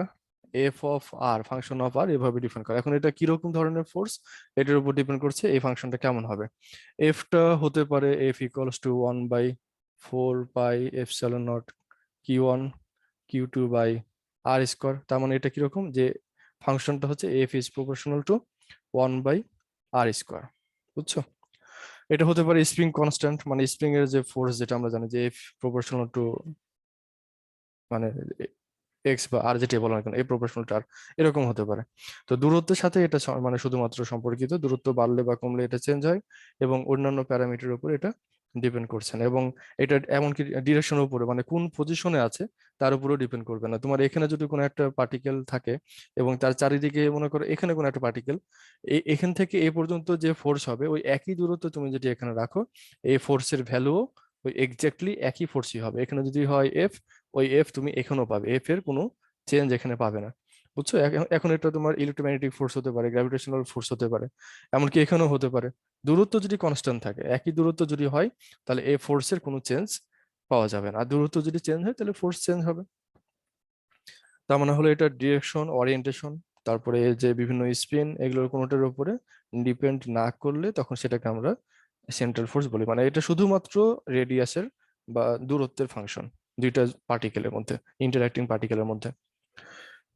f of r, function of r, এভাবে ডিফাইন করে। এখন এটা কিরকম ধরনের ফোর্স, এটার উপর ডিপেন্ড করছে এই ফাংশনটা কেমন হবে। এফটা হতে পারে F equals to 1/4 pi epsilon naught Q1 Q2 by R square. তার মানে এটা কিরকম, যে ফাংশনটা হচ্ছে F is proportional to 1/r square, বুঝছো? এটা হতে পারে স্প্রিং কনস্ট্যান্ট, মানে স্প্রিং এর যে ফোর্স, যেটা আমরা জানি যে এফ প্রপোর্শনাল টু মানে এক্স বা আর যেটা বলা হয় কেন, এই প্রপোর্শনালটা আর, এরকম হতে পারে। তো দূরত্বের সাথে এটা মানে শুধুমাত্র সম্পর্কিত, দূরত্ব বাড়লে বা কমলে এটা চেঞ্জ হয়, এবং অন্যান্য প্যারামিটারের উপর এটা ডিপেন্ড করছে না, এবং এটা এমনকি ডিরেকশনের উপরে, মানে কোন পজিশনে আছে তার উপরেও ডিপেন্ড করবে না। তোমার এখানে যদি কোনো একটা পার্টিকেল থাকে এবং তার চারিদিকে মনে করো এখানে কোনো একটা পার্টিকেল, এখান থেকে এ পর্যন্ত যে ফোর্স হবে ওই একই দূরত্ব তুমি যদি এখানে রাখো, এই ফোর্সের ভ্যালুও ওই এক্স্যাক্টলি একই ফোর্সই হবে। এখানে যদি হয় এফ, ওই এফ তুমি এখানেও পাবে, এফ এর কোনো চেঞ্জ এখানে পাবে না, বুঝছো? এখন এটা তোমার ইলেকট্রোম্যাগনেটিক ফোর্স হতে পারে, গ্র্যাভিটেশনাল ফোর্স হতে পারে, এমনকি এখানেও হতে পারে। দূরত্ব যদি কনস্ট্যান্ট থাকে, একই দূরত্ব যদি হয়, তাহলে এই ফোর্সের কোনো চেঞ্জ পাওয়া যাবে না, আর দূরত্ব যদি চেঞ্জ হয় তাহলে ফোর্স চেঞ্জ হবে। তার মানে হলো এটা ডিরেকশন, ওরিয়েন্টেশন, তারপরে এই যে বিভিন্ন স্পিন, এগুলোর কোনোটার উপরে ডিপেন্ড না করলে তখন সেটাকে আমরা সেন্ট্রাল ফোর্স বলি। মানে এটা শুধুমাত্র রেডিয়াসের বা দূরত্বের ফাংশন, দুইটা পার্টিকেলের মধ্যে, ইন্টারঅ্যাক্টিং পার্টিকেলের মধ্যে।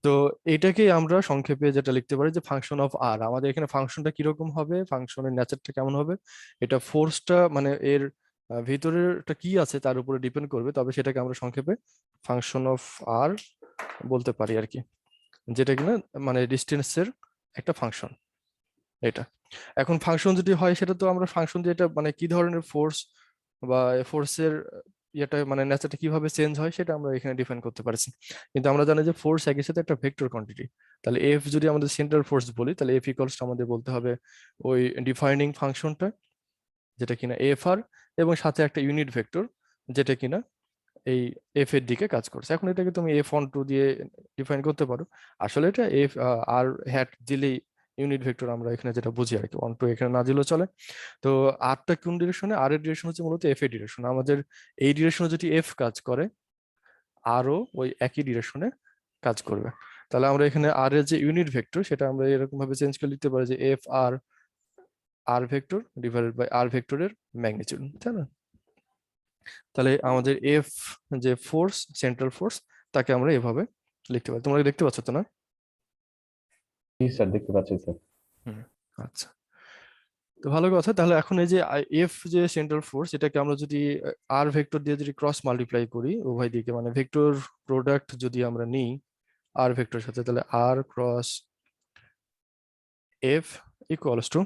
তো এটাকে আমরা সংক্ষেপে যেটা লিখতে পারি যে ফাংশন অফ আর। আমাদের এখানে ফাংশনটা কিরকম হবে, ফাংশনের নেচারটা কেমন হবে, এটা ফোর্সটা মানে এর ভিতরেরটা কি আছে তার উপরে ডিপেন্ড করবে, তবে সেটাকে আমরা সংক্ষেপে ফাংশন অফ আর বলতে পারি আর কি, যেটা কিনা মানে ডিস্টেন্সের একটা ফাংশন এটা। এখন ফাংশন যদি হয়, সেটা তো আমরা ফাংশন দিয়ে এটা মানে কি ধরনের ফোর্স বা ফোর্সের ইয়েটা মানে নেচারটা কিভাবে চেঞ্জ হয় সেটা আমরা এখানে ডিফাইন করতে পারছি। কিন্তু আমরা জানি যে ফোর্স একই সাথে একটা ভেক্টর কোয়ান্টিটি, তাহলে এফ যদি আমাদের সেন্ট্রাল ফোর্স বলি, তাহলে এফ ইকুয়ালস আমাদের বলতে হবে ওই ডিফাইনিং ফাংশনটা, যেটা কিনা এফ আর, এবং সাথে একটা ইউনিট ভেক্টর যেটা কিনা এই এফ এর দিকে কাজ করছে। এখন এটাকে তুমি F12 দিয়ে ডিফাইন করতে পারো, আসলে এটা এফ আর হ্যাট দিলেই ইউনিট ভেক্টর আমরা এখানে যেটা বুঝি আর কি, 1 2 এখানে না দিলেও চলে। তো আরটা কোন ডিরেকশনে, আর এর ডিরেকশন হচ্ছে মূলত এফ এর ডিরেকশন। আমাদের এই ডিরেকশনে যদি এফ কাজ করে, আরও ওই একই ডিরেকশনে কাজ করবে। তাহলে আমরা এখানে আর এর যে ইউনিট ভেক্টর, সেটা আমরা এরকম ভাবে চেঞ্জ করে লিখতে পারি যে f r, r vector divided by r ভেক্টরের ম্যাগনিটিউড, তাই না? তাহলে আমাদের এফ যে ফোর্স, সেন্ট্রাল ফোর্স, তাকে আমরা এভাবে লিখতে পারি। তোমরা দেখতে পাচ্ছ তো না? জি স্যার, দেখতে পাচ্ছি স্যার। হুম, আচ্ছা। তো ভালো কথা। তাহলে এখন এই যে এফ যে সেন্ট্রাল ফোর্স, এটাকে আমরা যদি আর ভেক্টর দিয়ে যদি ক্রস মাল্টিপ্লাই করি উভয় দিকে, মানে ভেক্টর প্রোডাক্ট যদি আমরা নিই আর ভেক্টর সাথে, তাহলে r cross F equals two,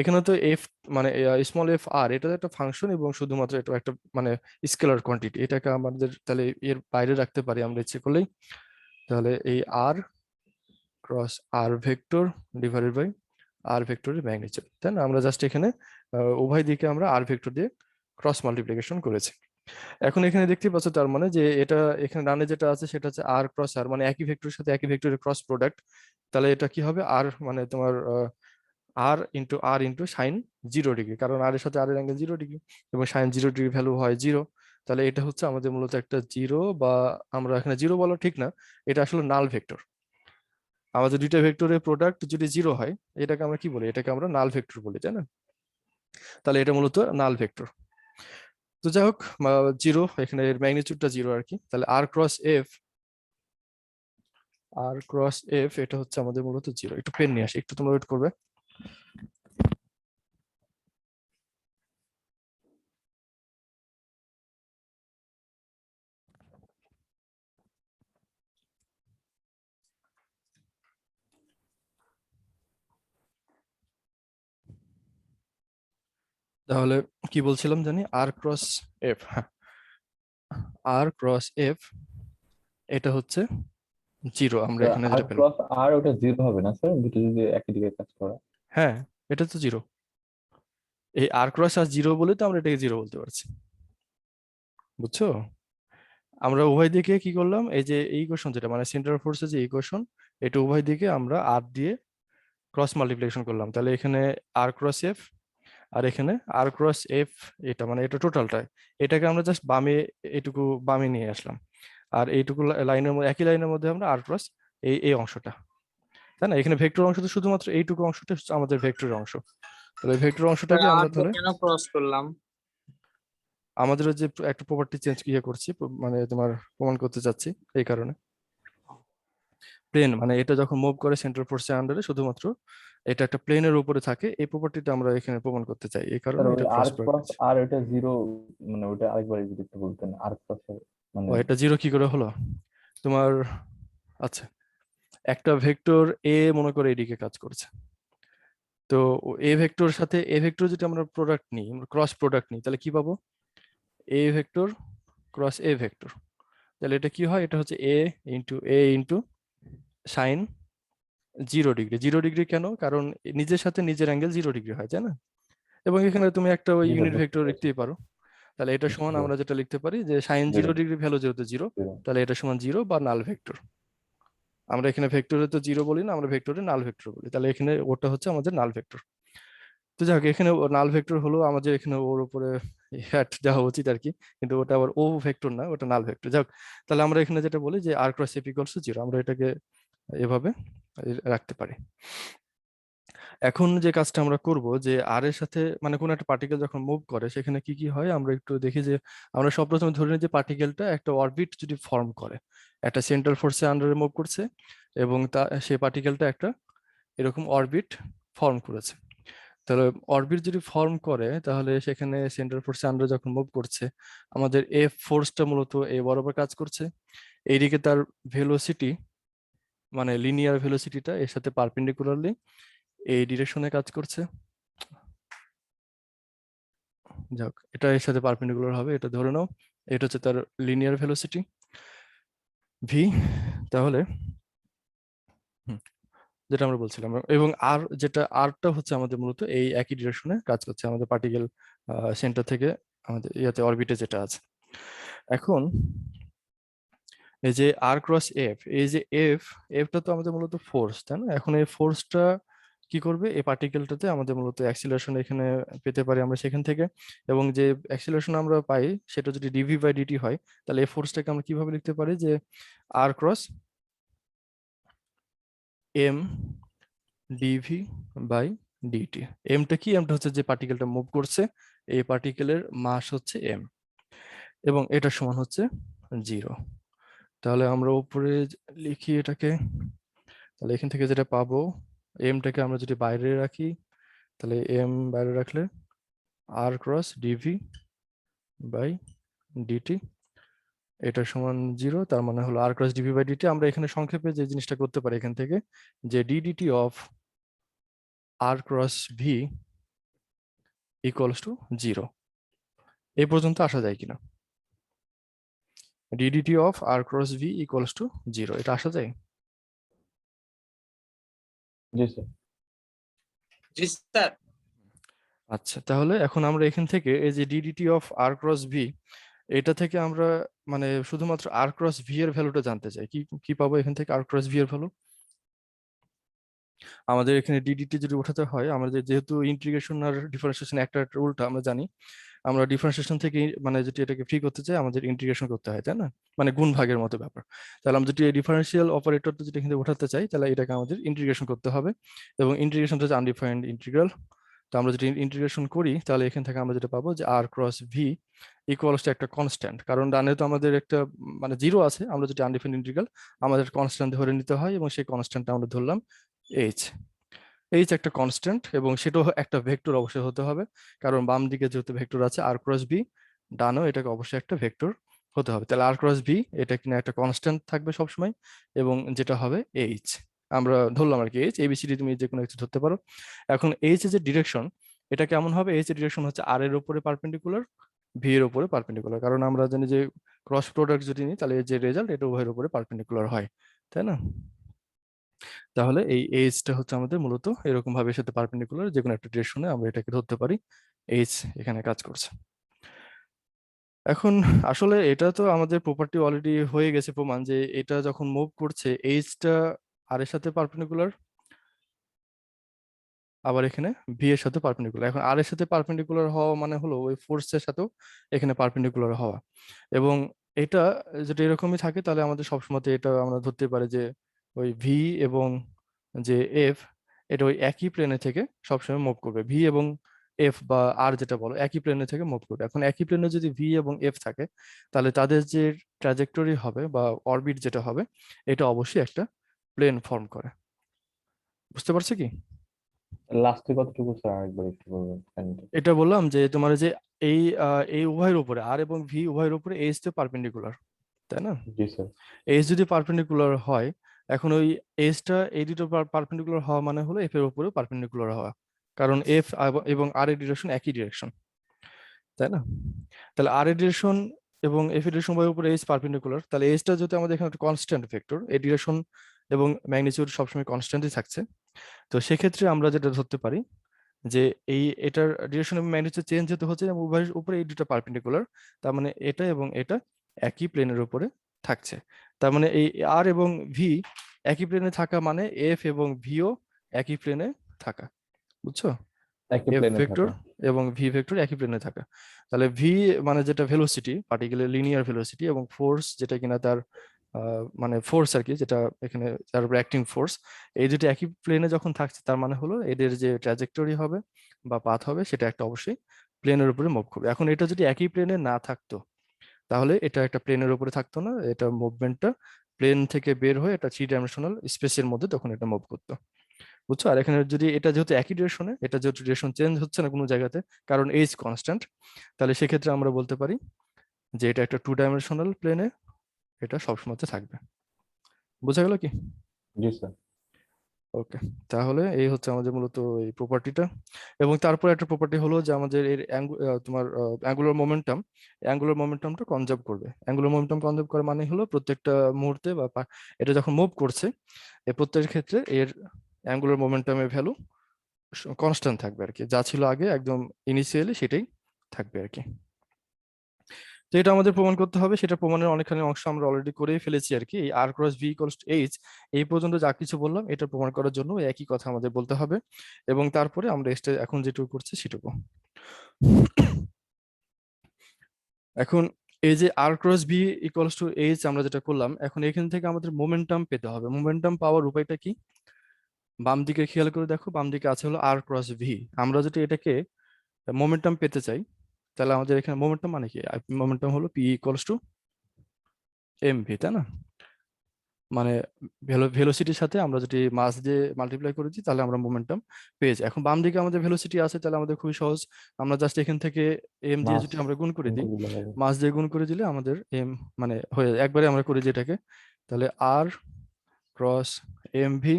এখানে তো এফ মানে স্মল এফ আর এটা তো একটা ফাংশন এবং শুধুমাত্র এটা একটা মানে স্কেলার কোয়ান্টিটি, এটাকে আমাদের তাহলে এর বাইরে রাখতে পারি আমরা ইচ্ছে করলেই। তাহলে এই r cross r vector divided by r ভেক্টরের ম্যাগনিটিউড, তাই না? আমরা জাস্ট এখানে উভয় দিকে আমরা আর ভেক্টর দিয়ে ক্রস মাল্টিপ্লিকেশন করেছি। এখন এখানে দেখতে পাচ্ছ তার মানে যে এটা এখানে ডানে যেটা আছে সেটা হচ্ছে আর ক্রস আর, মানে একই ভেক্টরের সাথে একই ভেক্টরের ক্রস প্রোডাক্ট। তাহলে এটা কি হবে, আর মানে তোমার আর ইন্টু সাইন 0 ডিগ্রি, কারণ আর এর সাথে আর এর অ্যাঙ্গেল 0 ডিগ্রি এবং সাইন 0 ডিগ্রি ভ্যালু হয় 0। তাহলে এটা হচ্ছে আমাদের মূলত একটা জিরো, বা আমরা এখানে জিরো বলা ঠিক না, এটা আসলে নাল ভেক্টর। আমাদের দুইটা ভেক্টরের প্রোডাক্ট যদি 0 হয়, এটাকে আমরা কি বলি, এটাকে আমরা নাল ভেক্টর বলি, তাই না? তাহলে এটা মূলত নাল ভেক্টর। তো যাই হোক, 0 এখানে এর ম্যাগনিটিউডটা 0 আর কি। তাহলে আর ক্রস এফ এটা হচ্ছে আমাদের মূলত 0। একটু পেন নিয়ে আসি, একটু তোমরা ওয়েট করবে। তাহলে কি বলছিলাম জানি, আর ক্রস এফ, হ্যাঁ, আর ক্রস এফ এটা হচ্ছে 0, আমরা এখানে আর যেটা পেলাম। ক্রস আর ওটা জিরো হবে না স্যার, দুটো যদি একই দিকে কাজ করে? হ্যাঁ, এটা তো 0। এই আর ক্রস আর 0 বলে তো আমরা এটাকে 0 বলতে পারছি, বুঝছো? আমরা উভয় দিকে কি করলাম, এই যে এই ইকুয়েশন যেটা মানে সেন্ট্রাল ফোর্সের যে ইকুয়েশন, এটা উভয় দিকে আমরা আর দিয়ে ক্রস মাল্টিপ্লিকেশন করলাম। তাহলে এখানে আর ক্রস এফ আর এখানে আর ক্রস এফ, এটা মানে এটা টোটালটাই, এটাকে আমরা জাস্ট বামে এটুকু বামে নিয়ে আসলাম। আর এইটুকু লাইনের মধ্যে, একই লাইনের মধ্যে আমরা আর ক্রস এই এই অংশটা, তাই না? এখানে ভেক্টর অংশ তো শুধুমাত্র এইটুকু অংশটা হচ্ছে আমাদের ভেক্টরের অংশ। তাহলে ভেক্টর অংশটাকে আমরা আরটা তাহলে কেন ক্রস করলাম? আমাদের যে একটা প্রপার্টি চেঞ্জ করছি, মানে তোমার প্রমাণ করতে চাচ্ছি এই কারণে। প্লেন মানে এটা যখন মুভ করে সেন্ট্রাল ফোর্সের আন্ডারে, শুধুমাত্র এটা একটা প্লেনের উপরে থাকে, এই প্রপার্টিটা আমরা এখানে প্রমাণ করতে চাই, এই স্যার কারণে ওই এটা আর ক্রস প্রয়োগ ক্রস করছি। আর ওটা জিরো, মানে ওটা আরেকবার যদি একটু বলতেন আর ক্রস মানে। ও, এটা 0 কি করে হলো তোমার? আচ্ছা, একটা ভেক্টর এ মনে করে এদিকে কাজ করছে, তো এ ভেক্টর সাথে এ ভেক্টর যদি আমরা প্রোডাক্ট নিই, আমরা ক্রস প্রোডাক্ট নিই, তাহলে কি পাবো? এ ভেক্টর ক্রস এ ভেক্টর। তাহলে এটা কি হয়, এটা হচ্ছে এ ইন্টু সাইন 0 ডিগ্রি। 0 ডিগ্রি কেন? কারণ নিজের সাথে নিজের অ্যাঙ্গেল 0 ডিগ্রি হয়, তাই না? এবং এখানে তুমি একটা ওই জি স্যার, ইউনিট বুঝতে ভেক্টর পারছি। লিখতেই পারো। তাহলে এটা বুঝতে সমান আমরা পারছি। যেটা লিখতে পারি যে sine zero zero degree value যেহেতু 0, জিরো। তাহলে এটা সমান 0 বা নাল ভেক্টর। আমরা এখানে ভেক্টরে তো 0 বলি না, আমরা ভেক্টরে নাল ভেক্টর বলি। তাহলে এখানে ওটা হচ্ছে আমাদের নাল ভেক্টর। তো যাক, এখানে নাল ভেক্টর হলো আমাদের, এখানে ওর উপরে হ্যাট দেওয়া উচিত আর কি, কিন্তু ওটা আবার ও ভেক্টর না, ওটা নাল ভেক্টর। যাক, তাহলে আমরা এখানে যেটা বলি যে r cross F equals to 0, আমরা এটাকে এভাবে রাখতে পারি। এখন যে কাজটা আমরা করব, যে আর এর সাথে মানে কোন একটা পার্টিকেল যখন মুভ করে সেখানে কি কি হয় আমরা একটু দেখি। যে আমরা সব প্রথমে ধরে নিই যে পার্টিকেলটা একটা অরবিট যদি ফর্ম করে, একটা সেন্ট্রাল ফোর্সের আন্ডারে মুভ করছে এবং সেই পার্টিকেলটা একটা এরকম অরবিট ফর্ম করেছে। তাহলে অরবিট যদি ফর্ম করে, তাহলে সেখানে সেন্ট্রাল ফোর্সের আন্ডারে যখন মুভ করছে, আমাদের এফ ফোর্সটা মূলত এ বরাবর কাজ করছে। এইদিকে তার ভেলোসিটি মানে লিনিয়ার ভেলোসিটিটা এর সাথে পারপেন্ডিকুলারলি এই ডিরেকশনে কাজ করছে। যাক, এটা এর সাথে পারপেন্ডিকুলার হবে, এটা ধরে নাও। এটা হচ্ছে তার লিনিয়ার ভেলোসিটি ভি। তাহলে হুম, যেটা আমরা বলছিলাম, এবং আর যেটা আরটা হচ্ছে আমাদের মূলত এই একই ডিরেকশনে কাজ করছে আমাদের পার্টিকেল সেন্টার থেকে আমাদের ইয়াতে অরবিটে যেটা আছে। এখন এই যে আর ক্রস এফ, এই যে এফটা তো আমাদের মূলত ফোর্স, তাই না? এখন এই ফোর্সটা কি করবে, এই পার্টিকেলটাতে আমাদের মূলত অ্যাক্সিলারেশন এখানে পেতে পারি আমরা সেখান থেকে। এবং যে অ্যাক্সিলারেশন আমরা পাই সেটা যদি ডিভি বাই ডিটি হয়, তাহলে এই ফোর্সটাকে আমরা কিভাবে লিখতে পারি, যে r cross m dv by dt. এমটা কি? এমটা হচ্ছে যে পার্টিকেলটা মুভ করছে, এই পার্টিকেলের মাস হচ্ছে এম, এবং এটা সমান হচ্ছে 0। তাহলে আমরা উপরে লিখি এটাকে, তাহলে এখান থেকে যেটা পাবো, এমটাকে আমরা যদি বাইরে রাখি, তাহলে এম বাইরে রাখলে আর ক্রস ডিভি বাই ডিটি এটা সমান 0, তার মানে হলো আর ক্রস ডিভি বাই ডিটি। আমরা এখানে সংক্ষেপে যে জিনিসটা করতে পারি এখান থেকে, যে DDT of R cross V equals to 0, এই পর্যন্ত আসা যায় কিনা? DDT of R cross V equals to 0, এটা আসা যায়? জি স্যার। জি স্যার। আচ্ছা, তাহলে এখন আমরা এখান থেকে এই যে DDT of R cross V, এটা থেকে আমরা মানে শুধুমাত্র আর ক্রস ভি এর ভ্যালুটা জানতে চাই। কি কি পাবো এখান থেকে আর ক্রস ভি এর ভ্যালু? আমাদের এখানে ডিডিটি যদি ওঠাতে হয়, আমাদের যেহেতু ইন্টিগ্রেশন আর ডিফারেন্সিয়েশন একটা একটা উল্টা আমরা জানি, আমরা ডিফারেন্সিয়েশন থেকে মানে যদি এটাকে ফ্রি করতে চাই আমাদের ইন্টিগ্রেশন করতে হয়, তাই না? মানে গুণ ভাগের মতো ব্যাপার। তাহলে আমরা যদি ডিফারেন্সিয়াল অপারেটরটা যদি এখানে ওঠাতে চাই, তাহলে এটাকে আমাদের ইন্টিগ্রেশন করতে হবে, এবং ইন্টিগ্রেশনটা হচ্ছে আনডিফাইন্ড ইন্টিগ্রাল। তো আমরা যদি ইন্টিগ্রেশন করি তাহলে এখান থেকে আমরা যেটা পাবো যে r cross V equals two একটা কনস্ট্যান্ট, কারণ ডানে তো আমাদের একটা মানে 0 আছে, আমরা যদি আনডিফাইন্ড ইন্টিগ্রাল আমাদের কনস্ট্যান্ট ধরে নিতে হয়, এবং সেই কনস্ট্যান্টটা আমরা ধরলাম এইচ। এইচ একটা কনস্ট্যান্ট, এবং সেটাও একটা ভেক্টর অবশ্যই হতে হবে, কারণ বাম দিকে যেহেতু ভেক্টর আছে আর ক্রস বি, ডানও এটাকে অবশ্যই একটা ভেক্টর হতে হবে। তাহলে আর ক্রস বি এটা কিনা একটা কনস্ট্যান্ট থাকবে সবসময়, এবং যেটা হবে এইচ। আমরা ধরলাম আর কি এইচ, এবিসিডি তুমি যে কোনো কিছু ধরতে পারো। এখন এইচ এর যে ডিরেকশন, এটা কেমন হবে? এইচ এর ডিরেকশন হচ্ছে আর এর উপরে পারপেন্ডিকুলার, ভি এর উপরে পারপেন্ডিকুলার, কারণ আমরা জানি যে ক্রস প্রোডাক্ট যদি নিই তাহলে এর যে রেজাল্ট এটা উভয়ের উপরে পারপেন্ডিকুলার হয়, তাই না? তাহলে এই এইচটা হচ্ছে আমাদের মূলত এরকম ভাবে এর সাথে পারপেন্ডিকুলার, যে কোনো একটা ডিরেকশনে আমরা এটাকে ধরতে পারি এইচ এখানে কাজ করছে। এখন আসলে এটা তো আমাদের প্রপার্টি অলরেডি হয়ে গেছে প্রমাণ, যে এটা যখন মুভ করছে এইচটা আর এর সাথে পারপেন্ডিকুলার, আবার এখানে ভি এর সাথে পারপেন্ডিকুলার। এখন আর এর সাথে পারপেন্ডিকুলার হওয়া মানে হলো ওই ফোর্সের সাথেও এখানে পারপেন্ডিকুলার হওয়া, এবং এটা যদি এরকমই থাকে তাহলে আমাদের সবসময় এটা আমরা ধরতে পারি যে ওই ভি এবং যে এফ, এটা ওই একই প্লেনে থেকে সবসময় মুভ করবে। ভি এবং এফ বা আর যেটা বলো একই প্লেনে থেকে মুভ করবে। এখন একই প্লেনে যদি ভি এবং এফ থাকে তাহলে তাদের যে ট্র্যাজেক্টরি হবে বা অরবিট যেটা হবে, এটা অবশ্যই একটা প্লেন ফর্ম করে। বুঝতে পারছো কি? লাস্টে কতটুকু স্যার আরেকবার একটু বলবেন কাইন্ডলি? এটা বললাম যে তোমার যে এই এই উভয়ের উপরে আর এবং ভি উভয়ের উপরে এইচ তো পারপেন্ডিকুলার, তাই না? জি স্যার। এইচ যদি পারপেন্ডিকুলার হয়, এখন ওই এইচটা এই দুটো পারপেন্ডিকুলার হওয়া মানে হলো এফ এর উপরেও পারপেন্ডিকুলার হওয়া, কারণ এফ এবং আর এর ডিরেকশন একই ডিরেকশন, তাই না? তাহলে আর এর ডিরেকশন এবং এফ এর ডিরেকশন উভয়ের উপরে এইচ পারপেন্ডিকুলার, তাহলে এইচটা যদি আমাদের এখানে একটা কনস্ট্যান্ট ভেক্টর, এই ডিরেকশন এবং ম্যাগনিটিউড সবসময় কনস্ট্যান্টই থাকছে, তো সেক্ষেত্রে আমরা যেটা ধরতে পারি যে এই এটার ডিরেকশন এবং ম্যাগনিটিউড চেঞ্জ হতে হচ্ছে এবং উভয়ের উপরে এই দুটো পারপেন্ডিকুলার, তার মানে এটা এবং এটা একই প্লেনের উপরে থাকছে। তার মানে এই আর এবং ভি একই প্লেনে থাকা মানে এফ এবং ভিও একই প্লেনে থাকা, বুঝছো? একই এফ প্লেনে ভেক্টর থাকা। এবং ভি ভেক্টর একই প্লেনে থাকা। তাহলে ভি মানে যেটা ভেলোসিটি, পার্টিকুলার লিনিয়ার ভেলোসিটি, এবং ফোর্স যেটা কিনা তার মানে ফোর্স আর কি, যেটা এখানে তার উপর অ্যাক্টিং ফোর্স, এই দুটো একই প্লেনে যখন থাকছে তার মানে হলো এদের যে ট্র্যাজেক্টরি হবে বা পাথ হবে সেটা একটা অবশ্যই প্লেনের উপরে মুভ করবে। এখন এটা যদি একই প্লেনে না থাকতো তাহলে এটা একটা প্লেনের উপরে থাকতো না, এটা মুভমেন্টটা প্লেন থেকে বের হয়ে এটা 3 ডাইমেনশনাল স্পেসের মধ্যে তখন এটা মুভ করতো, বুঝছো? আর এখানে যদি এটা যেহেতু একই ডিরেকশনে, এটা যেহেতু ডিরেকশন চেঞ্জ হচ্ছে না কোনো জায়গাতে, কারণ এইচ কনস্ট্যান্ট, তাহলে সেক্ষেত্রে আমরা বলতে পারি যে এটা একটা 2 ডাইমেনশনাল প্লেনে এটা সবসময় থাকবে। বোঝা গেল কি? জি স্যার। ওকে, তাহলে এই হচ্ছে আমাদের মূলত এই প্রপার্টিটা। এবং তারপর একটা প্রপার্টি হলো যে আমাদের এর তোমার অ্যাঙ্গুলার মোমেন্টামটা কনজার্ভ করবে। অ্যাঙ্গুলার মোমেন্টাম কনজার্ভ করা মানে হলো প্রত্যেকটা মুহূর্তে বা এটা যখন মুভ করছে এই প্রত্যেকের ক্ষেত্রে এর অ্যাঙ্গুলার মোমেন্টামের ভ্যালু কনস্ট্যান্ট থাকবে আর কি, যা ছিল আগে একদম ইনিশিয়ালি সেটাই থাকবে আর কি। তো এটা আমাদের প্রমাণ করতে হবে, সেটা প্রমাণের অনেকখানি অংশ আমরা অলরেডি করেই ফেলেছি আর কি। এই r cross V equals to h, এই পর্যন্ত যা কিছু বললাম এটা প্রমাণ করার জন্য একই কথা আমাদের বলতে হবে, এবং তারপরে আমরা এখন যেটুকু করছি সেটুকু। এখন এই যে r cross V equals to h আমরা যেটা করলাম, এখন এখান থেকে আমাদের মোমেন্টাম পেতে হবে। মোমেন্টাম পাওয়ার উপায়টা কি? বাম দিকে খেয়াল করে দেখো, বাম দিকে আছে হলো আর ক্রস ভি। আমরা যদি এটাকে মোমেন্টাম পেতে চাই তাহলে আমাদের এখানে মোমেন্টাম মানে কি? মোমেন্টাম হলো P equals to M V, তাই না? মানে ভেলোসিটির সাথে আমরা যদি মাস দিয়ে মাল্টিপ্লাই করে দিই তাহলে আমরা মোমেন্টাম পেয়ে যাই। এখন বাম দিকে আমাদের ভেলোসিটি আছে, তাহলে আমাদের খুবই সহজ, আমরা জাস্ট এখান থেকে এম দিয়ে মাস যদি আমরা গুণ করে দিই, দিলে হবে। মাস দিয়ে গুণ করে দিলে আমাদের এম মানে হয়ে যায়। একবারে আমরা করি যেটাকে, তাহলে r cross m v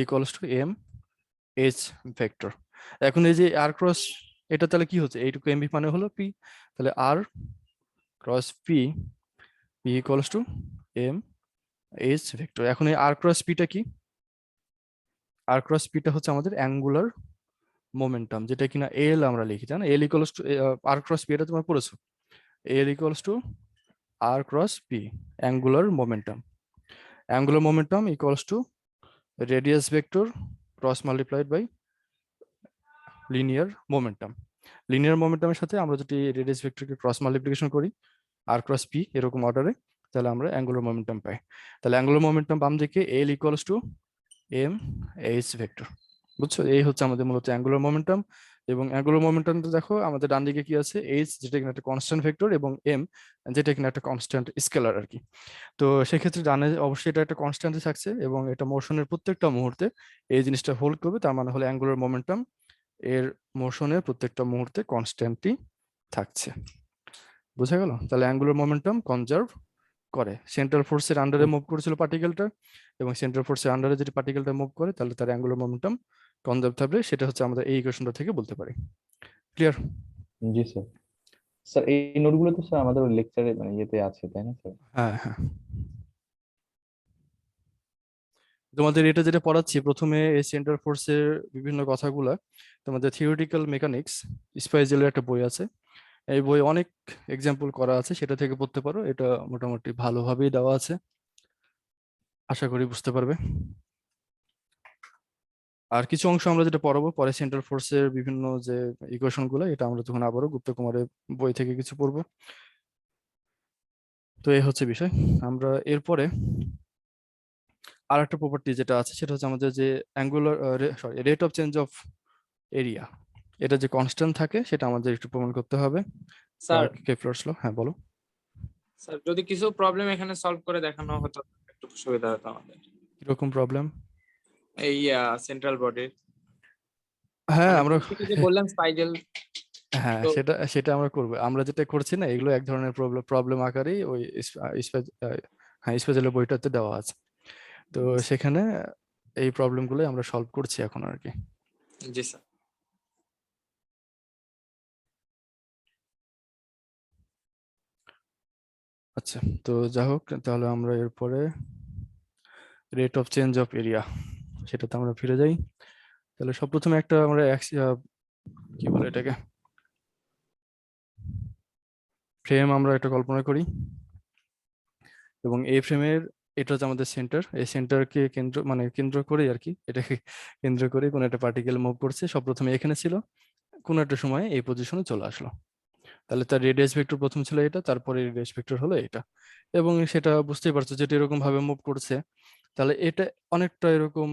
equals to m h vector. এখন এই যে আর ক্রস এটা তাহলে কি হচ্ছে, এইটুকু এমভি মানে হলো পি, তাহলে r cross p equals to m h vector. এখন এই আর ক্রস পিটা কি, আর ক্রস পিটা হচ্ছে আমাদের অ্যাঙ্গুলার মোমেন্টাম, যেটা কিনা এল আমরা লিখি, জানো l equals to r cross p, এটা তোমরা পড়েছো, l equals to r cross p angular momentum. Angular momentum equals to radius vector cross multiplied by linear momentum. Linear মোমেন্টামের সাথে আমরা যদি রেডিয়াস ভেক্টরকে ক্রস মাল্টিপ্লিকেশন করি আর ক্রস পি এরকম অর্ডারে, তাহলে আমরা অ্যাঙ্গুলার মোমেন্টাম পাই। তাহলে অ্যাঙ্গুলার মোমেন্টাম বাম দিকে l equals to m h vector. বুঝছো, এই হচ্ছে আমাদের মূলত অ্যাঙ্গুলার মোমেন্টাম। এবং অ্যাঙ্গুলার মোমেন্টামটা দেখো আমাদের ডান দিকে কি আছে, এইচ যেটা কিনা একটা কনস্ট্যান্ট ভেক্টর, এবং এম যেটা কিনা একটা কনস্ট্যান্ট স্কেলার আর কি। তো সেক্ষেত্রে ডানে অবশ্যই এটা একটা কনস্ট্যান্টই থাকছে, এবং এটা মোশনের প্রত্যেকটা মুহূর্তে এই জিনিসটা হোল্ড করবে, তার মানে হলো অ্যাঙ্গুলার মোমেন্টাম এর মোশনের প্রত্যেকটা মুহূর্তে কনস্ট্যান্টই থাকছে। বুঝা গেল? তাহলে অ্যাঙ্গুলার মোমেন্টাম কনজার্ভ করে। সেন্ট্রাল ফোর্সের আন্ডারে মুভ করেছিল পার্টিকেলটা, এবং সেন্ট্রাল ফোর্সের আন্ডারে যদি পার্টিকেলটা মুভ করে তাহলে তার অ্যাঙ্গুলার মোমেন্টাম কনজার্ভ থাকবে। সেটা হচ্ছে আমরা এই ইকুয়েশনটা থেকে বলতে পারি। ক্লিয়ার? জি স্যার। স্যার এই নোটগুলো তো স্যার আমাদের লেকচারে মানে ইয়েতে আছে তাই না স্যার? হ্যাঁ হ্যাঁ, তোমাদের এটা যেটা পড়াচ্ছি প্রথমে এই সেন্ট্রাল ফোর্সের বিভিন্ন কথাগুলা, তোমাদের থিওরিটিক্যাল মেকানিক্স স্পাইজেলের একটা বই আছে, এই বই অনেক এক্সাম্পল করা আছে, সেটা থেকে পড়তে পারো। এটা মোটামুটি ভালোভাবেই দেওয়া আছে, আশা করি বুঝতে পারবে। আর কিছু অংশ আমরা যেটা পড়াবো পরে সেন্ট্রাল ফোর্সের বিভিন্ন যে ইকুয়েশন গুলো, এটা আমরা তখন আবারও গুপ্ত কুমারের বই থেকে কিছু পড়বো। তো এই হচ্ছে বিষয়। আমরা এরপরে আর একটা প্রপার্টি যেটা আছে সেটা হচ্ছে আমাদের যে angular sorry rate of change of area, এটা যে কনস্ট্যান্ট থাকে সেটা আমাদের একটু প্রমাণ করতে হবে। স্যার কেপলারস ল, হ্যাঁ বলো। স্যার যদি কিছু প্রবলেম এখানে সলভ করে দেখানো হতো একটু সুবিধা হতো আমাদের, কিরকম প্রবলেম? এই সেন্ট্রাল বডির হ্যাঁ মানে আমরা, basic যে বললেন স্পাইডেল। হ্যাঁ তো সেটা সেটা আমরা করবো। আমরা যেটা করছি না, এগুলো এক ধরনের প্রবলেম প্রবলেম আকারেই ওই হ্যাঁ স্পেশাল বইটাতে দেওয়া আছে। তো সেখানে এই প্রবলেমগুলো আমরা সলভ করছি এখন আর কি। জি স্যার। আচ্ছা, তো যা হোক, তাহলে আমরা এরপরে rate of change of area সেটাতে আমরা ফিরে যাই। তাহলে সব প্রথমে একটা আমরা কি বলে এটাকে, ফ্রেম আমরা একটা কল্পনা করি, এবং এই ফ্রেমের এটা হচ্ছে আমাদের সেন্টার। এই সেন্টারকে কেন্দ্র মানে কেন্দ্র করে আর কি, এটাকে কেন্দ্র করে কোনো একটা পার্টিকেল মুভ করছে। সব প্রথমে এখানে ছিল, কোনো একটা সময় এই পজিশনে চলে আসলো। তাহলে তার রেডিয়াস ভেক্টর প্রথম ছিল এটা, তারপরে রেডিয়াস ভেক্টর হলো এটা। এবং সেটা বুঝতেই পারছো যেটা এরকম ভাবে মুভ করছে, তাহলে এটা অনেকটা এরকম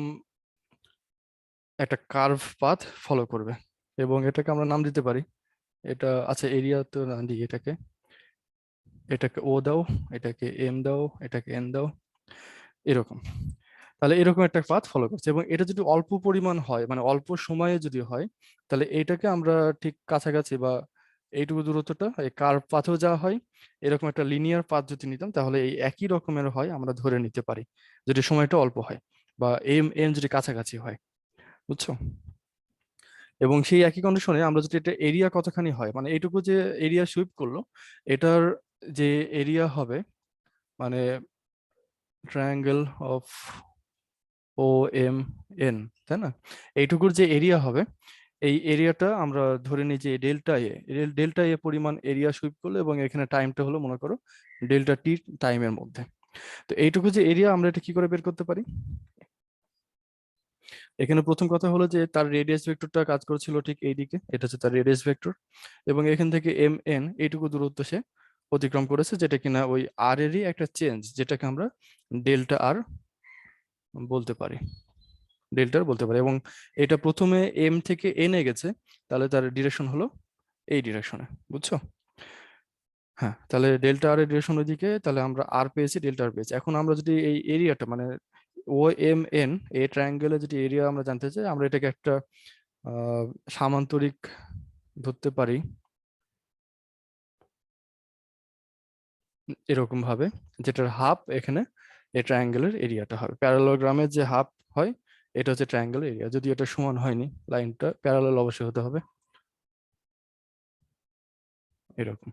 একটা কার্ভ পাথ ফলো করবে, এবং এটাকে আমরা নাম দিতে পারি। এটা আচ্ছা এরিয়া তো না দিই, এটাকে ও দাও, এটাকে এম দাও, এটাকে এন দাও, এরকম। তাহলে এরকম একটা পাথ ফলো করছে, এবং এটা যদি অল্প পরিমাণ হয় মানে অল্প সময়ে যদি হয়, তাহলে এইটাকে আমরা ঠিক কাছাকাছি বা এইটুকু দূরত্বটা এই কার্ভ পাথেও যাওয়া হয়। এরকম একটা লিনিয়ার পাথ যদি নিতাম তাহলে এই একই রকমের হয় আমরা ধরে নিতে পারি, যদি সময়টা অল্প হয় বা এম এন যদি কাছাকাছি হয়। বুঝছো? এবং সেই একই কন্ডিশনে আমরা যদি এটা এরিয়া কতখানি হয়, মানে এইটুকু যে এরিয়া সুইপ করলো, এটার যে এরিয়া হবে মানে triangle of O M N, তাই না, এইটুকুর যে এরিয়া হবে, এই এরিয়াটা আমরা ধরে নিই যে ডেল্টা এ পরিমাণ এরিয়া সুইপ করলো, এবং এখানে টাইমটা হলো মনে করো ডেল্টা টি টাইমের মধ্যে। তো এইটুকু যে এরিয়া আমরা এটা কি করে বের করতে পারি? এখানে প্রথম কথা হলো যে তার রেডিয়াস ভেক্টরটা কাজ করছিল ঠিক এইদিকে, এটা হচ্ছে তার রেডিয়াস ভেক্টর, এবং এখান থেকে এম এন এইটুকু দূরত্ব সে অতিক্রম করেছে, যেটা কিনা ওই আর এরই একটা চেঞ্জ, যেটাকে আমরা ডেল্টা আর বলতে পারি, এবং এটা প্রথমে এম থেকে এন এ গেছে, তাহলে তার ডিরেকশন হলো এই ডিরেকশনে। বুঝছো? হ্যাঁ, তাহলে ডেল্টা আর এর ডিরেকশন ওইদিকে, তাহলে আমরা আর পেয়েছি, ডেল্টা আর পেয়েছি। এখন আমরা যদি এই এরিয়াটা মানে ও এম এন এই ট্রায়াঙ্গেলের যদি এরিয়া আমরা জানতে চাই, আমরা এটাকে একটা সামান্তরিক ধরতে পারি এরকম ভাবে, যেটার হাফ এখানে এই ট্রায়াঙ্গেলের এরিয়াটা হবে। প্যারালোগ্রামের যে হাফ হয় এটা হচ্ছে ট্রায়াঙ্গেলের এরিয়া। যদি এটা সমান হয়নি, লাইনটা প্যারালাল অবশ্যই হতে হবে এরকম।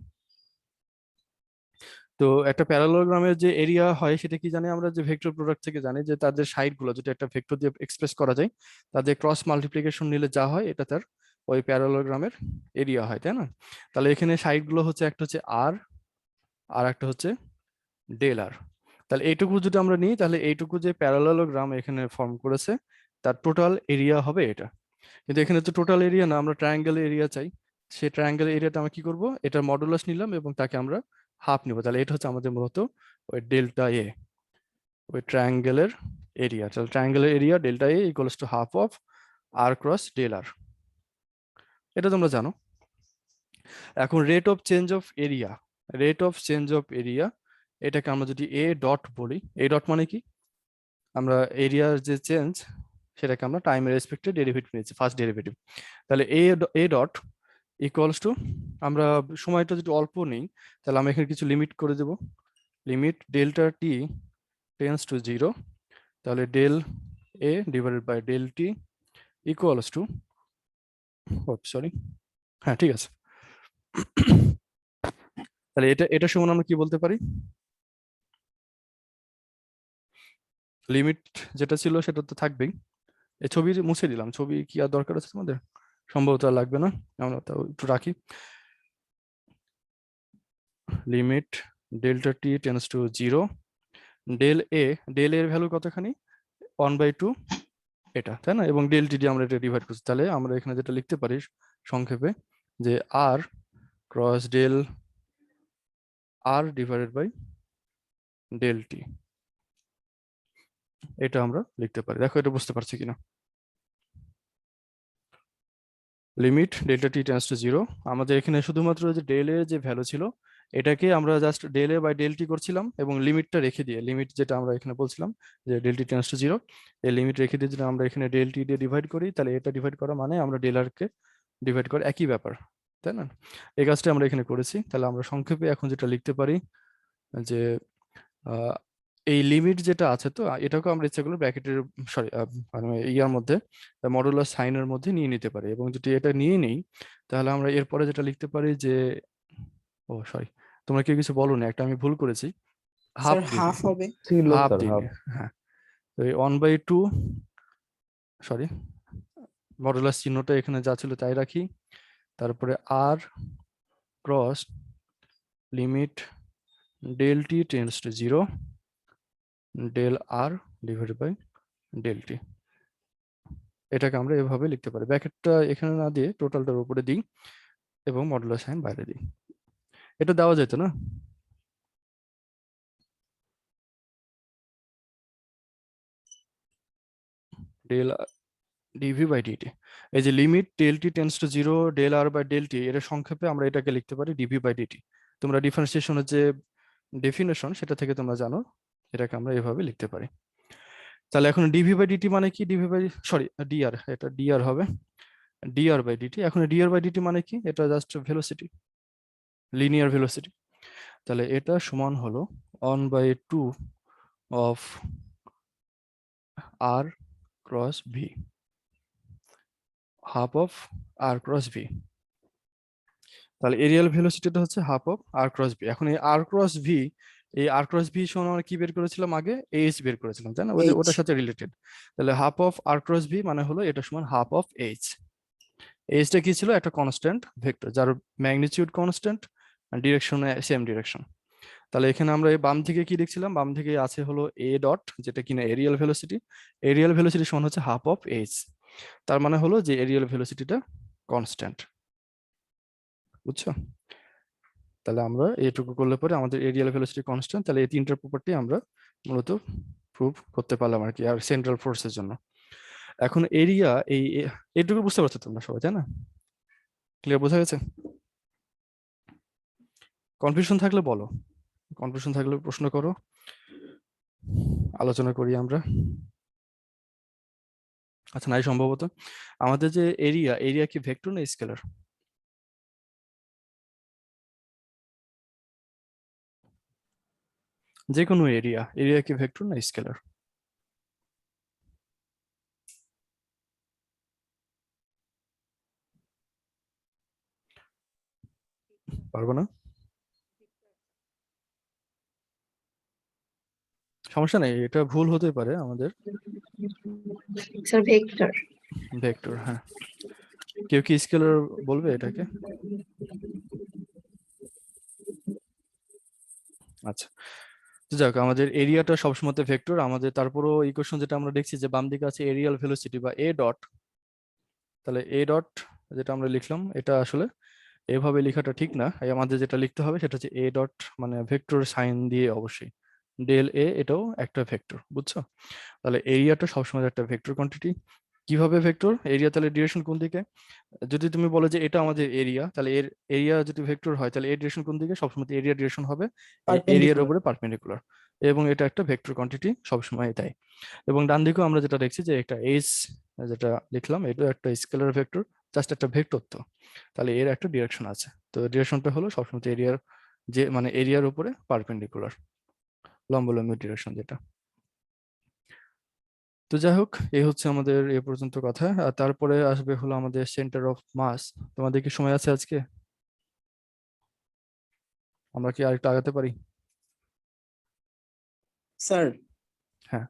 তো একটা প্যারালোগ্রামের যে এরিয়া হয় সেটা কি জানি আমরা, যে ভেক্টর প্রোডাক্ট থেকে জানি যে তাদের সাইড গুলো যদি একটা ভেক্টর দিয়ে এক্সপ্রেস করা যায়, তাদের ক্রস মাল্টিপ্লিকেশন নিলে যা হয় এটা তার ওই প্যারালোগ্রামের এরিয়া হয়, তাই না? তাহলে এখানে সাইড গুলো হচ্ছে একটা হচ্ছে আর, আর একটা হচ্ছে ডেল আর। তাহলে এইটুকু যদি আমরা নিই, তাহলে এইটুকু যে প্যারালোগ্রাম এখানে ফর্ম করেছে তার টোটাল এরিয়া হবে এটা। কিন্তু এখানে তো টোটাল এরিয়া না, আমরা ট্রায়াঙ্গেল এরিয়া চাই। সেই ট্রায়াঙ্গেল এরিয়াটা আমরা কি করব, এটার মডুলাস নিলাম এবং তাকে আমরা হাফ নিব। তাহলে এটা হচ্ছে আমাদের মূলত ওই ডেল্টা এ, ওই ট্রায়াঙ্গেলের এরিয়া। তাহলে ট্রায়াঙ্গেলের area delta a equals to half of R cross del r, এটা তোমরা জানো। এখন rate of change of area, rate of change of area এটাকে আমরা যদি এ ডট বলি, এ ডট মানে কি, আমরা এরিয়ার যে চেঞ্জ সেটাকে আমরা টাইমের রেসপেক্টে ডেরিভেটিভ নিয়েছি, ফার্স্ট ডেরিভেটিভ। তাহলে এ ডট ইকুয়ালস টু, আমরা সময়টা যদি অল্প নেই তাহলে আমরা এখানে কিছু লিমিট করে দেব, limit delta T tends to 0, তাহলে del a divided by del t equals to, sorry, হ্যাঁ ঠিক আছে। তাহলে এটা সমান আমরা কি বলতে পারি, লিমিট যেটা ছিল সেটা তো থাকবেই। এই ছবি মুছে দিলাম, ছবি কি আর দরকার আছে তোমাদের? সম্ভবত আর লাগবে না, আমরা তাও একটু রাখি। Limit delta T tends to 0, del এর ভ্যালু কতখানি, 1/2 এটা, তাই না? এবং ডেল টি দিয়ে আমরা এটা ডিভাইড করছি। তাহলে আমরা এখানে যেটা লিখতে পারি সংক্ষেপে, যে r cross del r divided by del t, এটা আমরা লিখতে পারি। দেখো এটা বুঝতে পারছি কিনা। Limit delta T tends to 0, আমাদের এখানে শুধুমাত্র যে ডেল এর যে ভ্যালু ছিল এটাকে আমরা just del A by del T করছিলাম, এবং লিমিটটা রেখে দিয়ে, লিমিট যেটা আমরা এখানে বলছিলাম যে ডেল টি টেন্স টু 0, এই লিমিট রেখে দিয়ে যদি আমরা এখানে ডেল টি দিয়ে ডিভাইড করি, তাহলে এটা ডিভাইড করা মানে আমরা ডেল আর কে ডিভাইড করা, একই ব্যাপার, তাই না? এই কাজটা আমরা এখানে করেছি। তাহলে আমরা সংক্ষেপে এখন যেটা লিখতে পারি যে এই লিমিট যেটা আছে, তো এটাকে আমরা ইচ্ছা করলে ব্র্যাকেটের, সরি মানে ইয়ার মধ্যে মডুলাস সাইনের মধ্যে নিয়ে নিতে পারি, এবং যদি এটা নিয়ে নিই তাহলে আমরা এরপরে যেটা লিখতে পারি যে, ও সরি, তোমরা কেউ কিছু বলো না, একটা আমি ভুল করেছি, হাফ স্যার হাফ হবে। ছিল হাফ স্যার, দিনে, হাফ। হ্যাঁ। তো এই 1/2, সরি, মডুলাস চিহ্নটা এখানে যা ছিল তাই রাখি, তারপরে r cross limit del t tends to 0, del r divided by del t, এটাকে আমরা এভাবে লিখতে পারি। ব্র্যাকেটটা এখানে না দিয়ে টোটালটার উপরে দিই এবং মডুলাস সাইন বাইরে দিই। এটা দেওয়া যেত না? ডেল ডিভি বাই ডিটি, এই যে limit del t tends to 0 del r by del t, এর সংক্ষেপে আমরা এটাকে লিখতে পারি ডিভি বাই ডিটি। তোমরা ডিফারেন্সিয়েশনের যে ডেফিনেশন সেটা থেকে তোমরা জানো, এটাকে আমরা এভাবে লিখতে পারি। তাহলে এখন ডিভি বাই ডিটি মানে কি, ডিভি বাই, সরি ডিআর, এটা ডিআর হবে, ডিআর বাই ডিটি। এখন ডিআর বাই ডিটি মানে কি, এটা জাস্ট ভেলোসিটি, লিনিয়ার ভেলোসিটি। তাহলে এটা সমান হলো 1/2 of R cross v, half of R cross v. তাহলে এরিয়াল ভেলোসিটিটা হচ্ছে half of R cross v. এখন এই আর ক্রস ভি, এই আর ক্রস ভি সমান আমরা কি বের করেছিলাম আগে, এইচ বের করেছিলাম, তাই না? ওই যে ওটার সাথে রিলেটেড। তাহলে half of R cross v মানে হলো এটা সমান হাফ অফ এইচ। এইচটা কি ছিল, একটা কনস্ট্যান্ট ভেক্টর যার ম্যাগনিটিউড কনস্ট্যান্ট, ডিরেকশনে সেম ডিরেকশন। তাহলে এখানে আমরা এই বাম দিকে কি লিখছিলাম, বাম দিকে আছে হলো এ ডট, যেটা কিনা এরিয়াল ভেলোসিটি। এরিয়াল ভেলোসিটি সমান হচ্ছে হাফ অফ এইচ, তার মানে হলো যে এরিয়াল ভেলোসিটিটা কনস্ট্যান্ট, বুঝছো? তাহলে আমরা এইটুকু করলে পরে আমাদের এরিয়াল ভেলোসিটি কনস্ট্যান্ট। তাহলে এই তিনটার প্রপার্টি আমরা মূলত প্রুভ করতে পারলাম আর কি, আর সেন্ট্রাল ফোর্সের জন্য। এখন এরিয়া এইটুকু বুঝতে পারছো তোমরা সবাই, তাই না? ক্লিয়ার, বোঝা গেছে? কনফিউশন থাকলে বলো, কনফিউশন থাকলে প্রশ্ন করো, আলোচনা করি আমরা। আচ্ছা, নাই সম্ভবত। আমাদের যে এরিয়া, এরিয়া কি ভেক্টর না স্কেলার? যে কোনো এরিয়া, এরিয়া কি ভেক্টর না স্কেলার? পারবো না, সমস্যা নেই, এটা ভুল হতে পারে আমাদের। Sir vector. ভেক্টর, হ্যাঁ। কেউ কি স্কেলার বলবে এটাকে? আচ্ছা, তো যাক, আমাদের এরিয়াটা সবসময় ভেক্টর আমাদের। তারপরও ইকুয়েশন যেটা আমরা দেখছি যে বাম দিকে আছে এরিয়াল ভেলোসিটি বা এ ডট, তাহলে এ ডট যেটা আমরা লিখলাম এটা আসলে এভাবে লেখাটা ঠিক না। এই আমাদের যেটা লিখতে হবে সেটা হচ্ছে এ ডট, মানে ভেক্টর সাইন দিয়ে অবশ্যই, ডেল এ এটাও একটা ভেক্টর, বুঝছো? তাহলে এরিয়াটা সবসময় একটা ভেক্টর কোয়ান্টিটি। কিভাবে ভেক্টর এরিয়া? তাহলে ডিরেকশন কোন দিকে? যদি তুমি বলো যে এটা আমাদের এরিয়া, তাহলে এর এরিয়া যদি ভেক্টর হয় তাহলে এর ডিরেকশন কোন দিকে? সবসময় এরিয়া ডিরেকশন হবে এই এরিয়ার Perpendicular. উপরে পারপেন্ডিকুলার, এবং এটা একটা ভেক্টর কোয়ান্টিটি সবসময় তাই। এবং ডান দিকেও আমরা যেটা দেখছি যে একটা এস যেটা লিখলাম এটা একটা স্কেলার ভেক্টর, জাস্ট একটা ভেক্টর। তো তাহলে এর একটা ডিরেকশন আছে, তো ডিরেকশনটা হলো সবসময় এরিয়ার, যে মানে এরিয়ার উপরে পারপেন্ডিকুলার, লম্বলম্বী ডিরেকশন যেটা। তো যাই হোক, এই হচ্ছে আমাদের এ পর্যন্ত কথা। আর তারপরে আসবে হলো আমাদের সেন্টার অফ মাস। তোমাদের কি সময় আছে আজকে? আমরা কি আরেকটু আগাতে পারি? স্যার হ্যাঁ।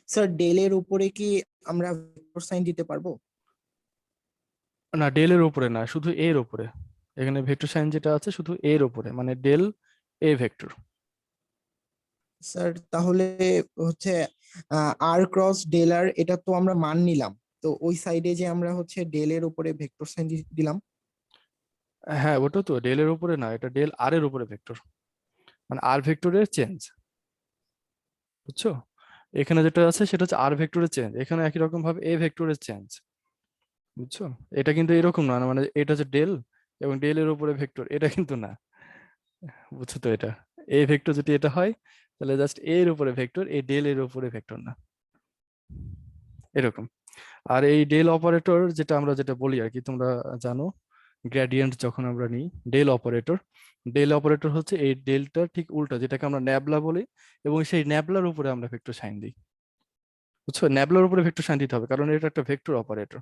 স্যার ডেলের উপরে কি আমরা ভেক্টর সাইন দিতে পারবো? না, ডেলের উপরে না, শুধু এর উপরে। এখানে ভেক্টর সাইন যেটা আছে শুধু এর উপরে, মানে ডেল এ ভেক্টর। স্যার তাহলে হচ্ছে আর ক্রস ডেল আর, এটা তো আমরা মান নিলাম, তো ওই সাইডে যে আমরা হচ্ছে ডেলের উপরে ভেক্টর সাইন দিলাম। হ্যাঁ, ওটা তো ডেলের উপরে না, এটা ডেল আর এর উপরে ভেক্টর, মানে আর ভেক্টরের চেঞ্জ, বুঝছো? এখানে যেটা আছে সেটা হচ্ছে আর ভেক্টরের চেঞ্জ, এখানে একই রকম ভাবে এ ভেক্টরের চেঞ্জ, বুঝছো? এটা কিন্তু এরকম না, মানে এটা হচ্ছে ডেল এবং ডেল এর উপরে ভেক্টর, এটা কিন্তু না, বুঝছো তো? এটা এ ভেক্টর যদি এটা হয় তাহলে জাস্ট এর উপরে ভেক্টর, এই ডেল এর উপরে ভেক্টর না, এরকম। আর এই ডেল অপারেটর যেটা আমরা যেটা বলি আর কি, তোমরা জানো গ্রেডিয়েন্ট যখন আমরা নিই, ডেল অপারেটর, ডেল অপারেটর হচ্ছে এই ডেলটার ঠিক উল্টা, যেটাকে আমরা ন্যাবলা বলি, এবং সেই ন্যাবলার উপরে আমরা ভেক্টর সাইন দিই, বুঝছো? ন্যাবলার উপরে ভেক্টর সাইন দিতে হবে কারণ এটা একটা ভেক্টর অপারেটর।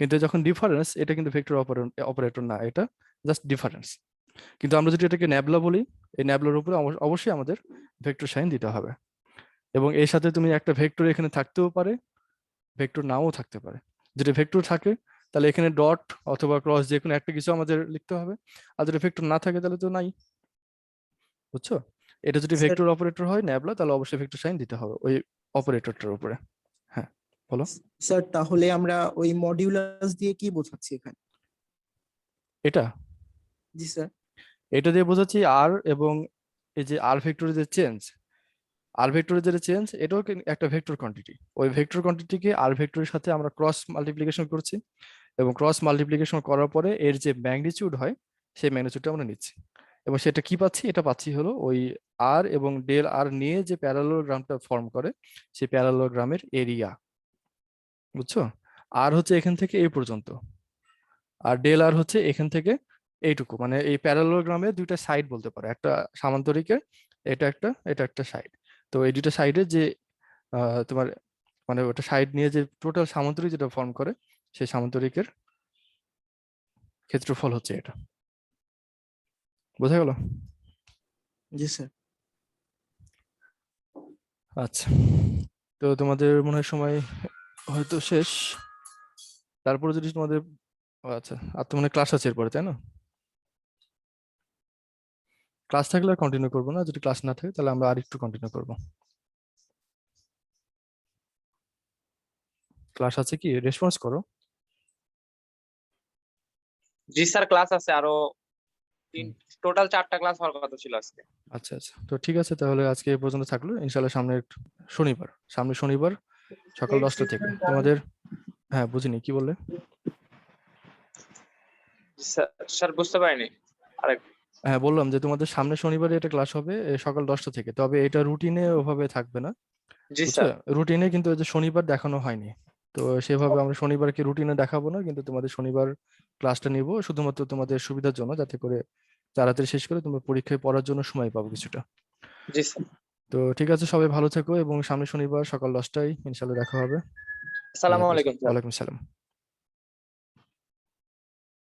কিন্তু যখন ডিফারেন্স, এটা কিন্তু ভেক্টর অপারেটর না, এটা জাস্ট ডিফারেন্স। কিন্তু আমরা যদি এটাকে ন্যাবলা বলি, এই ন্যাবলার উপরে অবশ্যই আমাদের ভেক্টর সাইন দিতে হবে। এবং এর সাথে তুমি একটা ভেক্টর এখানে থাকতেও পারে, ভেক্টর নাও থাকতে পারে। যদি ভেক্টর থাকে তাহলে এখানে ডট অথবা ক্রস যে কোনো একটা কিছু আমাদের লিখতে হবে, আর যদি ভেক্টর না থাকে তাহলে তো নাই, বুঝছো? এটা যদি স্যার ভেক্টর অপারেটর হয় ন্যাবলা, তাহলে অবশ্যই ভেক্টর সাইন দিতে হবে ওই অপারেটরটার উপরে। হ্যাঁ, বলো। স্যার তাহলে আমরা ওই মডিউলাস দিয়ে কি বোঝাচ্ছি এখানে? এটা জি স্যার। এটা দিয়ে বোঝাচ্ছি আর, এবং এই যে আর ভেক্টরের যে চেঞ্জ, আর ভেক্টরের যে চেঞ্জ এটাও একটা ভেক্টর কোয়ান্টিটি। ওই ভেক্টর কোয়ান্টিটিকে আর ভেক্টরের সাথে আমরা ক্রস মাল্টিপ্লিকেশন করছি, এবং ক্রস মাল্টিপ্লিকেশন করার পরে এর যে ম্যাগনিটিউড হয় সেই ম্যাগনিটিউডটা আমরা নিচ্ছি, এবং সেটা কি পাচ্ছি? এটা পাচ্ছি হলো ওই আর এবং ডেল আর নিয়ে যে প্যারালোগ্রামটা ফর্ম করে সেই প্যারালোগ্রামের এরিয়া, বুঝছো? আর হচ্ছে এখান থেকে এই পর্যন্ত, আর ডেল আর হচ্ছে এখান থেকে এইটুকু, মানে এই প্যারালোগ্রামের দুইটা সাইড বলতে পারো, একটা সামান্তরিকের, এটা একটা সাইড। তো এই দুইটা সাইডের যে তোমার মানে ওটা সাইড নিয়ে যে টোটাল সামান্তরিক যেটা ফর্ম করে সেই সামান্তরিকের ক্ষেত্রফল হচ্ছে এটা। বোঝা গেল? জি স্যার। আচ্ছা, তো তোমাদের মনে হয় সময় হয়তো শেষ। তারপরে যদি তোমাদের আচ্ছা, আর তো মানে ক্লাস আছে এরপরে, তাই না? ক্লাস থাকলে আর কন্টিনিউ করবো না, যদি ক্লাস না থাকে তাহলে আমরা আর একটু কন্টিনিউ করবো। ক্লাস আছে কি? রেসপন্স করো। জি স্যার, ক্লাস আছে আরো টোটাল 4টা ক্লাস হওয়ার কথা ছিল আজকে। আচ্ছা আচ্ছা, তো ঠিক আছে, তাহলে আজকে এই পর্যন্ত থাকলো। ইনশাল্লাহ সামনে শনিবার সকাল 10টা থেকে তোমাদের। হ্যাঁ, বুঝিনি, কি বললে? স্যার বুঝতে পারিনি। আরেক হ্যাঁ বললাম যে তোমাদের সামনে শনিবারে এটা ক্লাস হবে সকাল 10টা থেকে, তবে এটা রুটিনে ওভাবে থাকবে না, জি বুঝছো? স্যার। রুটিনে কিন্তু ওই যে শনিবার দেখানো হয়নি, তো সেভাবে আমরা শনিবারকে রুটিনে দেখাবো না, কিন্তু তোমাদের শনিবার ক্লাসটা নিব শুধুমাত্র তোমাদের সুবিধার জন্য, যাতে করে তাড়াতাড়ি শেষ করে তোমরা পরীক্ষায় পড়ার জন্য সময় পাবো কিছুটা। জি স্যার। তো ঠিক আছে, সবাই ভালো থেকো এবং সামনে শনিবার সকাল 10টায় ইনশাল্লাহ দেখা হবে। আল্লাহ আসসালামু হাফেজ। আলাইকুম স্যার। ওয়ালাইকুম সালাম।